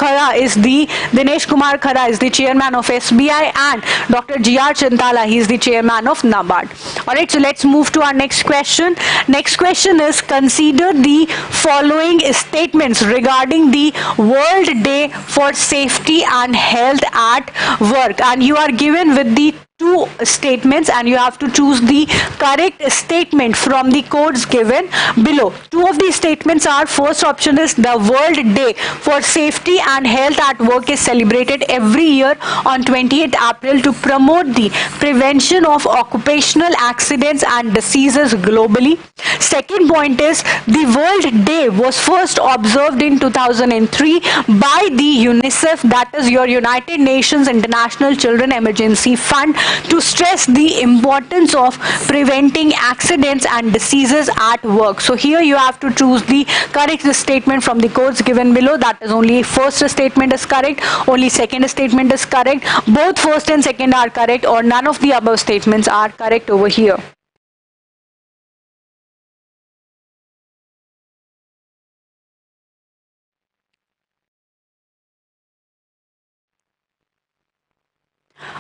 Kumar Khara is the chairman of SBI, and Dr. G.R. Chintala, he is the chairman of NABARD. Alright, so let's move to our next question. Next question is, consider the following statements regarding the World Day for Safety and Health at Work, and you are given with the two statements and you have to choose the correct statement from the codes given below. Two of these statements are, first option is the World Day for Safety and Health at Work is celebrated every year on 28th April to promote the prevention of occupational accidents and diseases globally. Second point is the World Day was first observed in 2003 by the UNICEF, that is your United Nations International Children Emergency Fund, to stress the importance of preventing accidents and diseases at work. So here you have to choose the correct statement from the codes given below. That is only first statement is correct, only second statement is correct, both first and second are correct, or none of the above statements are correct over here.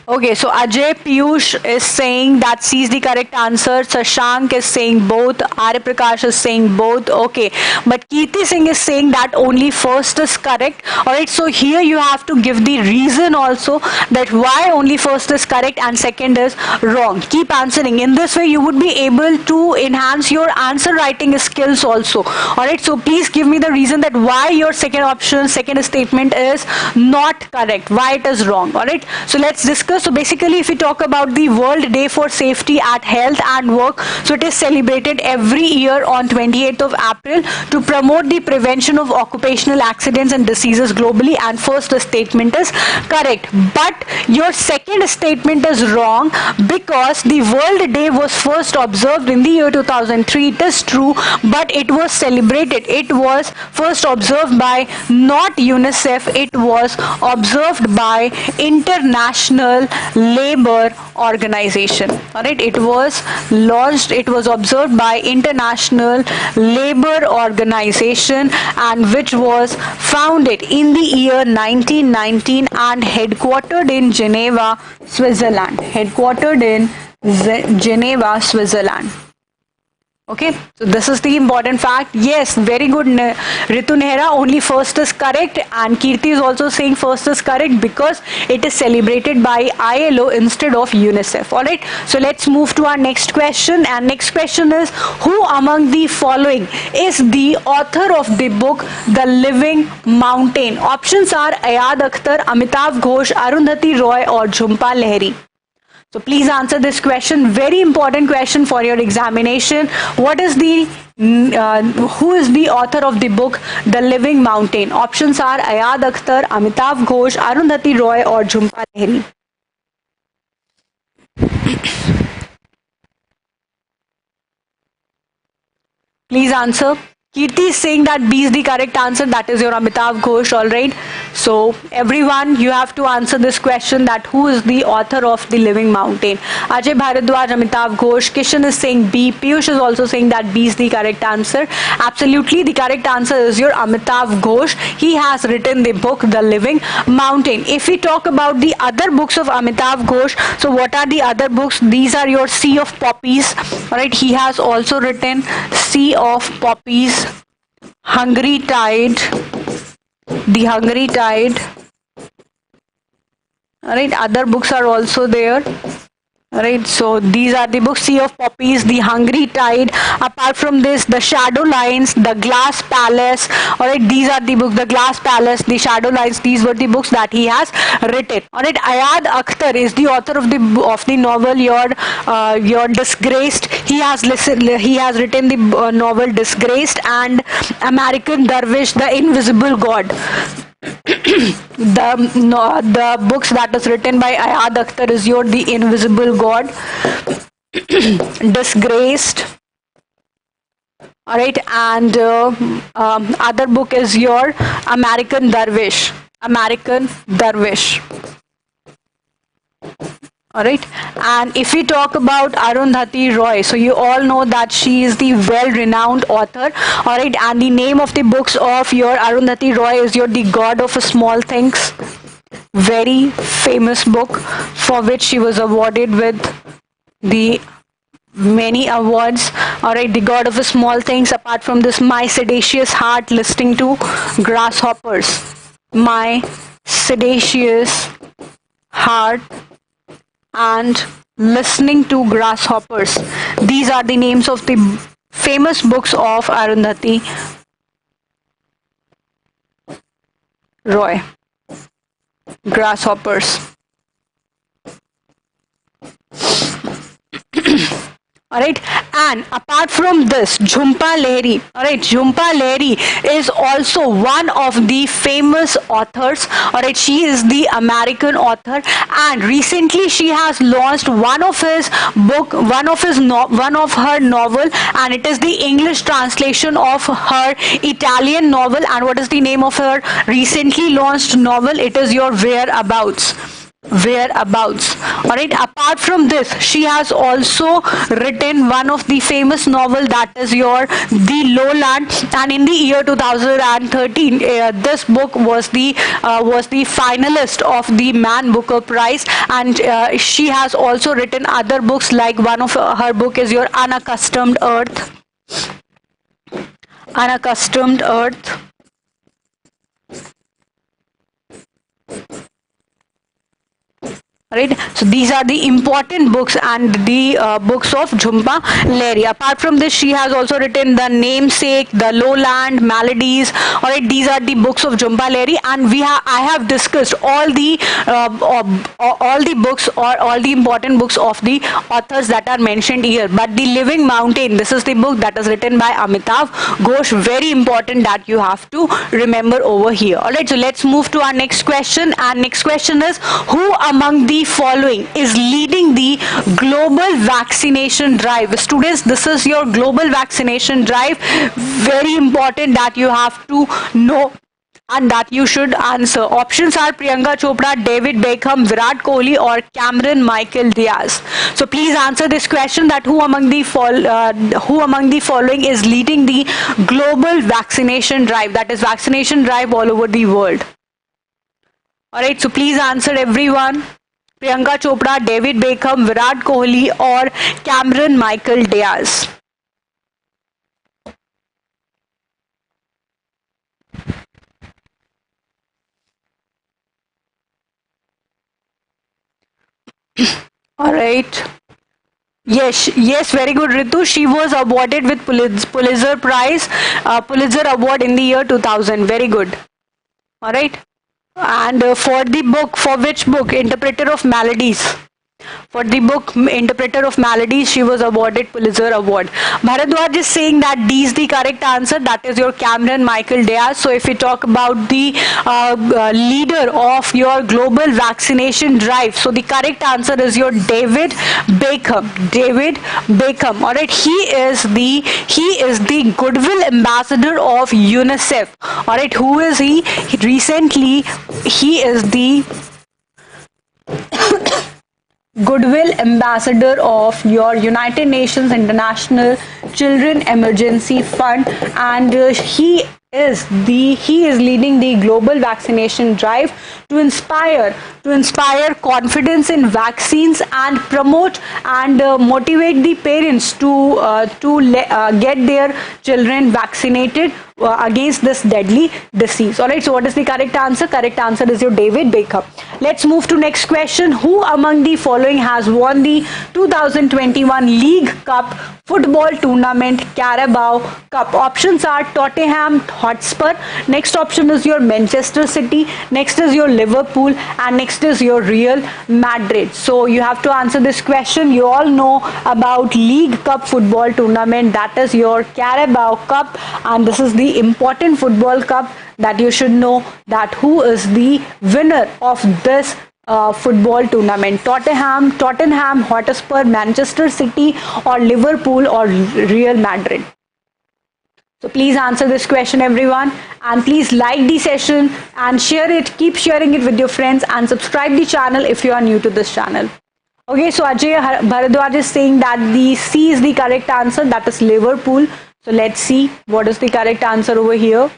Okay, so Ajay Piyush is saying that C is the correct answer. Sashank is saying both. Arya Prakash is saying both. Okay, but Kirti Singh is saying that only first is correct. Alright, so here you have to give the reason also that why only first is correct and second is wrong. Keep answering. In this way, you would be able to enhance your answer writing skills also. Alright, so please give me the reason that why your second option, second statement is not correct, why it is wrong. Alright, so let's discuss. So basically, if we talk about the World Day for Safety at Health and Work, so it is celebrated every year on 28th of April to promote the prevention of occupational accidents and diseases globally, and first statement is correct. But your second statement is wrong because the World Day was first observed in the year 2003. It is true, but it was celebrated. It was first observed by not UNICEF, it was observed by International Labour Organization. Alright, it was launched, it was observed by International Labour Organization, and which was founded in the year 1919 and headquartered in Geneva, Switzerland. Headquartered in Geneva, Switzerland. Okay, so this is the important fact. Yes, very good, Ritu Nehra. Only first is correct, and Kirti is also saying first is correct because it is celebrated by ILO instead of UNICEF. Alright, so let's move to our next question. And next question is, who among the following is the author of the book The Living Mountain? Options are Ayad Akhtar, Amitav Ghosh, Arundhati Roy, or Jhumpa Lahiri. So please answer this question. Very important question for your examination. What is the who is the author of the book The Living Mountain? Options are Ayad Akhtar, Amitav Ghosh, Arundhati Roy, or Jhumpa Lahiri. Please answer. Kirti is saying that B is the correct answer. That is your Amitav Ghosh. Alright. So everyone, you have to answer this question, that who is the author of The Living Mountain? Ajay Bharadwaj, Amitav Ghosh. Kishan is saying B. Piyush is also saying that B is the correct answer. Absolutely, the correct answer is your Amitav Ghosh. He has written the book The Living Mountain. If we talk about the other books of Amitav Ghosh, so what are the other books? These are your Sea of Poppies. Alright, he has also written Sea of Poppies, Hungry Tide, The Hungry Tide. Alright, other books are also there. Alright, so these are the books: Sea of Poppies, The Hungry Tide. Apart from this, The Shadow Lines, The Glass Palace. Alright, these are the books: The Glass Palace, The Shadow Lines. These were the books that he has written. Alright, Ayad Akhtar is the author of the novel Your Disgraced. He has written the novel Disgraced, and American Dervish, The Invisible God. The books that is written by Ayad Akhtar is your The Invisible God, Disgraced. Alright, and other book is your American Dervish. American Dervish. Alright, and if we talk about Arundhati Roy, so you all know that she is the well-renowned author. Alright, and the name of the books of your Arundhati Roy is your The God of Small Things. Very famous book for which she was awarded with the many awards. Alright, The God of Small Things. Apart from this, My Sedacious Heart Listening to Grasshoppers. My Sedacious Heart and Listening to Grasshoppers. These are the names of the famous books of Arundhati Roy. Grasshoppers. Alright, and apart from this, Jhumpa Lahiri, alright, Jhumpa Lahiri is also one of the famous authors. Alright, she is the American author, and recently she has launched one of her novel, and it is the English translation of her Italian novel. And what is the name of her recently launched novel? It is your Whereabouts. Alright, apart from this, she has also written one of the famous novel, that is your The Lowland, and in the year 2013 this book was the finalist of the Man Booker Prize. And she has also written other books, like one of her book is your Unaccustomed Earth. Right, so these are the important books and the books of Jhumpa Lahiri. Apart from this, she has also written The Namesake, The Lowland, Maladies. Alright, these are the books of Jhumpa Lahiri, and I have discussed all the books, or all the important books of the authors that are mentioned here. But The Living Mountain, this is the book that is written by Amitav Ghosh. Very important that you have to remember over here. Alright, so let's move to our next question. And next question is, who among the following is leading the global vaccination drive? Students, this is your global vaccination drive. Very important that you have to know and that you should answer. Options are Priyanka Chopra, David Beckham, Virat Kohli, or Cameron Michael Diaz. So please answer this question, that who among the following is leading the global vaccination drive, that is vaccination drive all over the world. Alright, so please answer everyone. Priyanka Chopra, David Beckham, Virat Kohli, or Cameron Michael Diaz. Alright. Yes, very good, Ritu. She was awarded with Pulitzer Prize, Pulitzer Award in the year 2000. Very good. Alright. And for the book, for which book? Interpreter of Maladies. For the book Interpreter of Maladies, she was awarded Pulitzer Award. Bharadwaj is saying that D is the correct answer. That is your Cameron Michael Diaz. So if we talk about the leader of your global vaccination drive, so the correct answer is your David Beckham. David Beckham. Alright, he is the Goodwill Ambassador of UNICEF. Alright, who is he? He is the Goodwill Ambassador of your United Nations International Children Emergency Fund, and he is leading the global vaccination drive to inspire confidence in vaccines and promote and motivate the parents to get their children vaccinated against this deadly disease. Alright, so what is the correct answer? Correct answer is your David Beckham. Let's move to next question. Who among the following has won the 2021 League Cup football tournament Carabao Cup? Options are Tottenham Hotspur, next option is your Manchester City, next is your Liverpool, and next is your Real Madrid. So you have to answer this question. You all know about League Cup football tournament, that is your Carabao Cup, and this is the important football cup that you should know, that who is the winner of this football tournament: Tottenham Hotspur, Manchester City, or Liverpool, or Real Madrid. So please answer this question, everyone, and please like the session and share it. Keep sharing it with your friends and subscribe the channel if you are new to this channel. Okay, so Ajay Bharadwaj is saying that the C is the correct answer, that is Liverpool. So let's see what is the correct answer over here.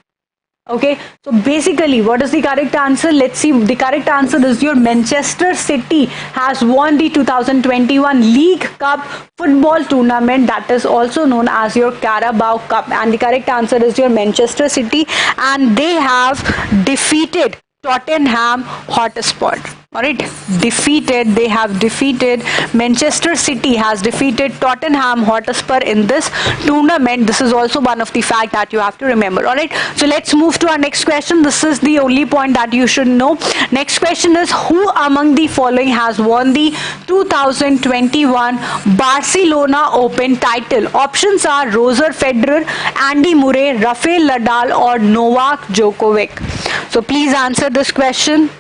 Okay, so basically what is the correct answer? Let's see. The correct answer is your Manchester City has won the 2021 League Cup football tournament, that is also known as your Carabao Cup, and the correct answer is your Manchester City, and they have defeated Tottenham Hotspur. Alright, defeated. They have defeated. Manchester City has defeated Tottenham Hotspur in this tournament. This is also one of the facts that you have to remember. Alright, so let's move to our next question. This is the only point that you should know. Next question is, who among the following has won the 2021 Barcelona Open title? Options are Roger Federer, Andy Murray, Rafael Nadal, or Novak Djokovic. So please answer this question.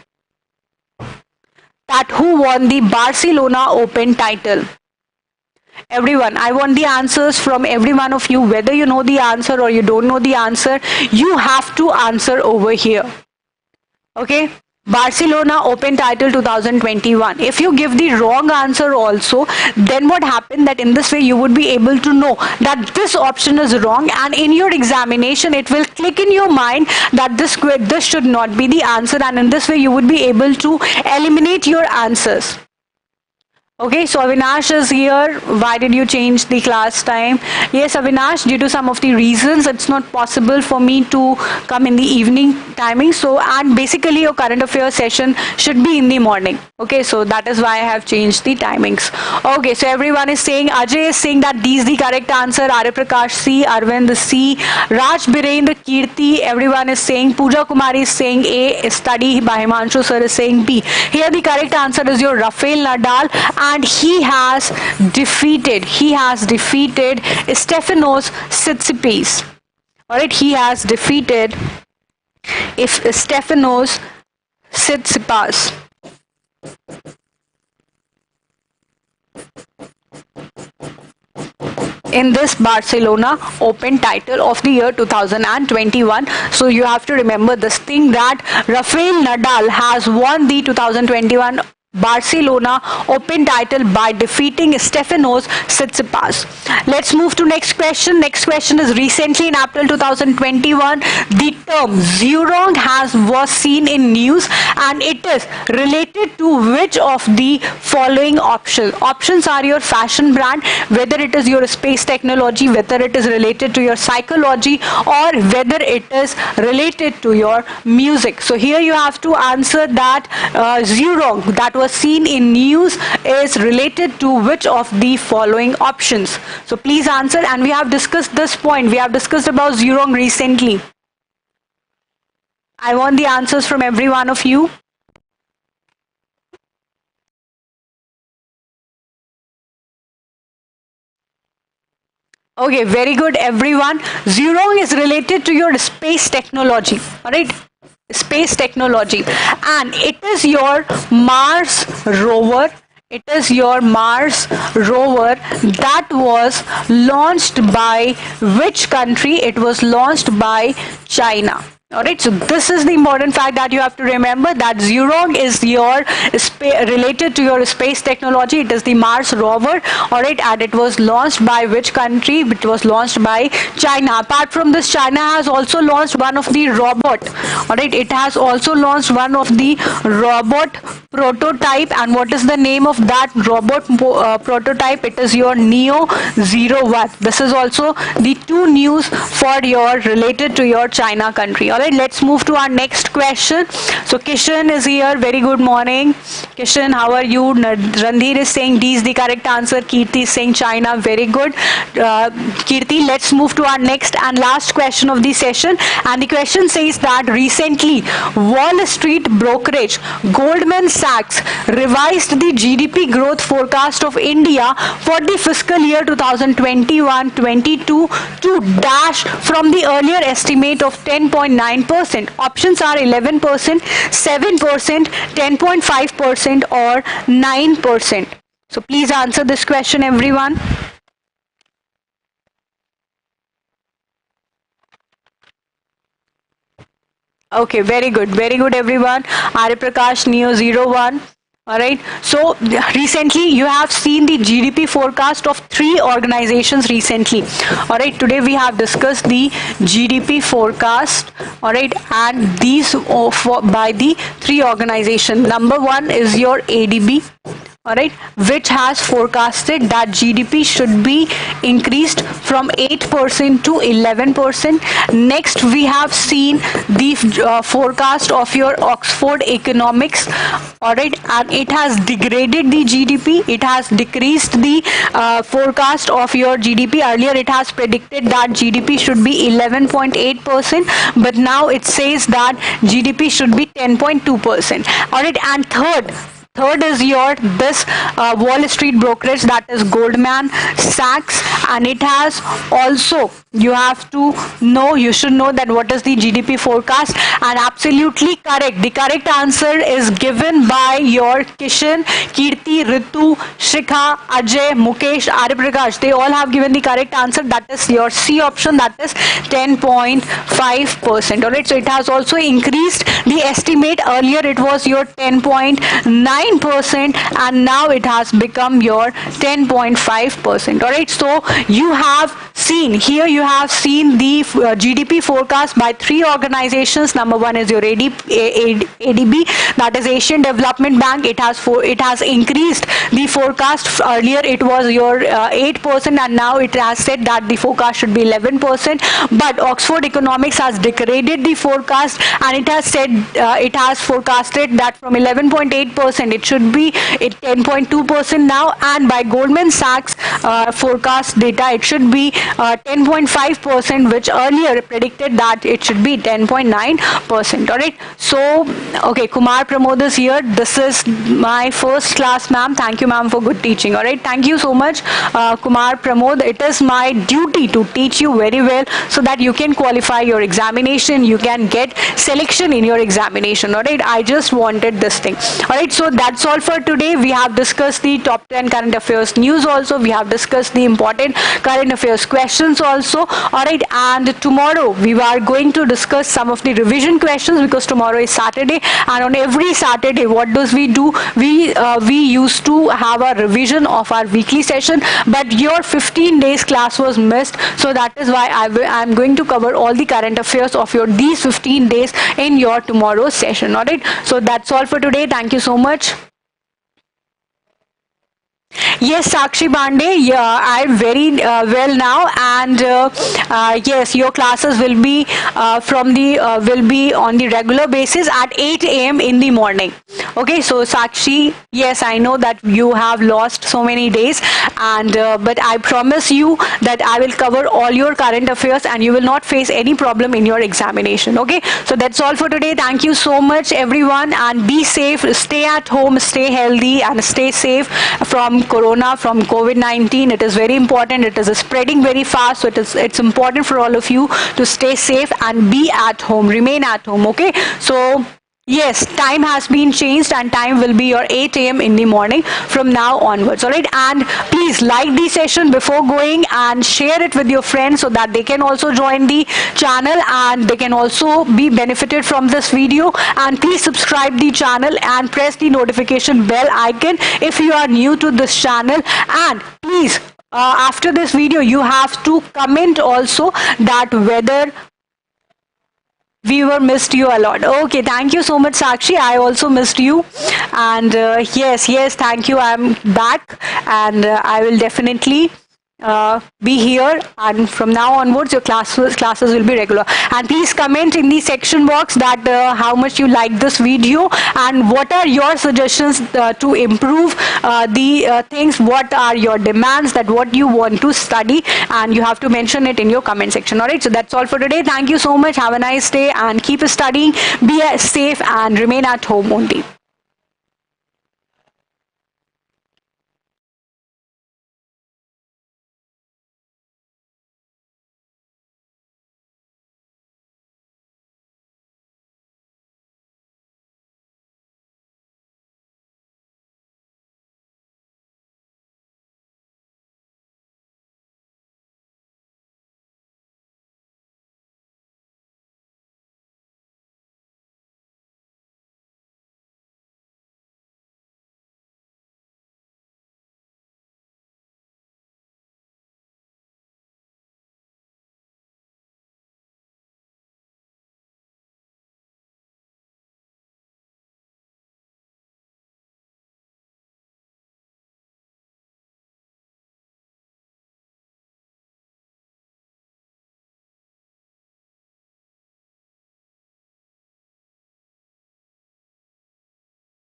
That who won the Barcelona Open title? Everyone, I want the answers from every one of you. Whether you know the answer or you don't know the answer, you have to answer over here. Okay? Barcelona Open title 2021. If you give the wrong answer also, then what happened that in this way you would be able to know that this option is wrong, and in your examination it will click in your mind that this should not be the answer, and in this way you would be able to eliminate your answers. Okay, so Avinash is here. Why did you change the class time? Yes, Avinash, due to some of the reasons, it's not possible for me to come in the evening timing. So, and basically your current affairs session should be in the morning. Okay, so that is why I have changed the timings. Okay, so everyone is saying, Ajay is saying that D is the correct answer. Arya Prakash C, Arvind C, Raj Birendra Kirti, everyone is saying, Pooja Kumari is saying A, study by Himanshu sir is saying B. Here the correct answer is your Rafael Nadal, and he has defeated Stefanos Tsitsipas. Alright, he has defeated Stefanos Tsitsipas. In this Barcelona Open title of the year 2021. So you have to remember this thing, that Rafael Nadal has won the 2021 Barcelona Open title by defeating Stefanos Tsitsipas. Let's move to next question. Next question is, recently in April 2021, the term Zurong was seen in news, and it is related to which of the following options? Options are your fashion brand, whether it is your space technology, whether it is related to your psychology, or whether it is related to your music. So here you have to answer that Zurong that was seen in news is related to which of the following options. So please answer, and we have discussed this point. We have discussed about Zurong recently. I want the answers from every one of you. Okay, very good everyone. Zurong is related to your space technology. Alright? Space technology, and it is your Mars rover. It is your Mars rover that was launched by which country? It was launched by China. Alright, so this is the important fact that you have to remember, that Zurong is your related to your space technology. It is the Mars rover, alright, and it was launched by which country? It was launched by China. Apart from this, China has also launched one of the robot, alright, it has also launched one of the robot prototype. And what is the name of that robot prototype? It is your Neo 01. This is also the two news for your related to your China country. Alright, let's move to our next question. So Kishan is here. Very good morning, Kishan. How are you? Randhir is saying D is the correct answer. Kirti is saying China. Very good, Kirti. Let's move to our next and last question of the session. And the question says that recently Wall Street brokerage Goldman Sachs revised the GDP growth forecast of India for the fiscal year 2021-22 to dash from the earlier estimate of 10.9%. Options are 11%, 7%, 10.5%, or 9%. So please answer this question, everyone. Okay, very good everyone. Arya Prakash, Neo 01. Alright, so recently you have seen the GDP forecast of 3 organizations recently. Alright, today we have discussed the GDP forecast, alright, and these by the 3 organizations. Number 1 is your ADB, all right, which has forecasted that GDP should be increased from 8% to 11%. Next, we have seen the forecast of your Oxford Economics, all right, and it has degraded the GDP. It has decreased the forecast of your GDP. Earlier, it has predicted that GDP should be 11.8%, but now it says that GDP should be 10.2%. All right, and third is your this Wall Street brokerage, that is Goldman Sachs, and it has also, you should know that what is the GDP forecast, and absolutely correct. The correct answer is given by your Kishan, Kirti, Ritu, Shikha, Ajay, Mukesh, Ariprakash. They all have given the correct answer. That is your C option, that is 10.5%. All right, so it has also increased the estimate. Earlier it was your 10.9%, and now it has become your 10.5%. all right, so you have seen here, you have seen the GDP forecast by three organizations. Number one is your ADB, that is Asian Development Bank. It has increased the forecast. Earlier it was your 8%, and now it has said that the forecast should be 11%. But Oxford Economics has degraded the forecast, and it has said it has forecasted that from 11.8% it should be 10.2% now, and by Goldman Sachs forecast data it should be 10.5%, which earlier predicted that it should be 10.9%. all right, so okay, Kumar Pramod is here. This is my first class, ma'am. Thank you, ma'am, for good teaching. all right, thank you so much, Kumar Pramod. It is my duty to teach you very well so that you can qualify your examination, you can get selection in your examination. all right, I just wanted this thing. all right, so that's all for today. We have discussed the top 10 current affairs news also. We have discussed the important current affairs questions also. all right, and tomorrow we are going to discuss some of the revision questions, because tomorrow is Saturday, and on every Saturday what does we do? We used to have a revision of our weekly session, but your 15 days class was missed, so that is why I'm going to cover all the current affairs of your these 15 days in your tomorrow's session. all right, so that's all for today. Thank you so much. Yes, Sakshi Bande, yeah, I'm very well now, and yes, your classes will be will be on the regular basis at 8 a.m. in the morning. Okay, so Sakshi, yes, I know that you have lost so many days, and but I promise you that I will cover all your current affairs, and you will not face any problem in your examination. Okay, so that's all for today. Thank you so much, everyone, and be safe. Stay at home, stay healthy, and stay safe from Corona, from COVID-19. It is very important. It is spreading very fast, so it's important for all of you to stay safe and be at home, remain at home. Okay, so yes, time has been changed, and time will be your 8 a.m. in the morning from now onwards. all right, and please like the session before going and share it with your friends so that they can also join the channel and they can also be benefited from this video. And please subscribe the channel and press the notification bell icon if you are new to this channel. And please, after this video you have to comment also that whether viewer missed you a lot. Okay, thank you so much, Sakshi. I also missed you, and yes, thank you. I'm back, and I will definitely be here, and from now onwards your classes will be regular. And please comment in the section box that how much you like this video and what are your suggestions to improve the things. What are your demands, that what you want to study, and you have to mention it in your comment section. all right, so that's all for today. Thank you so much. Have a nice day and keep studying. Be safe and remain at home only.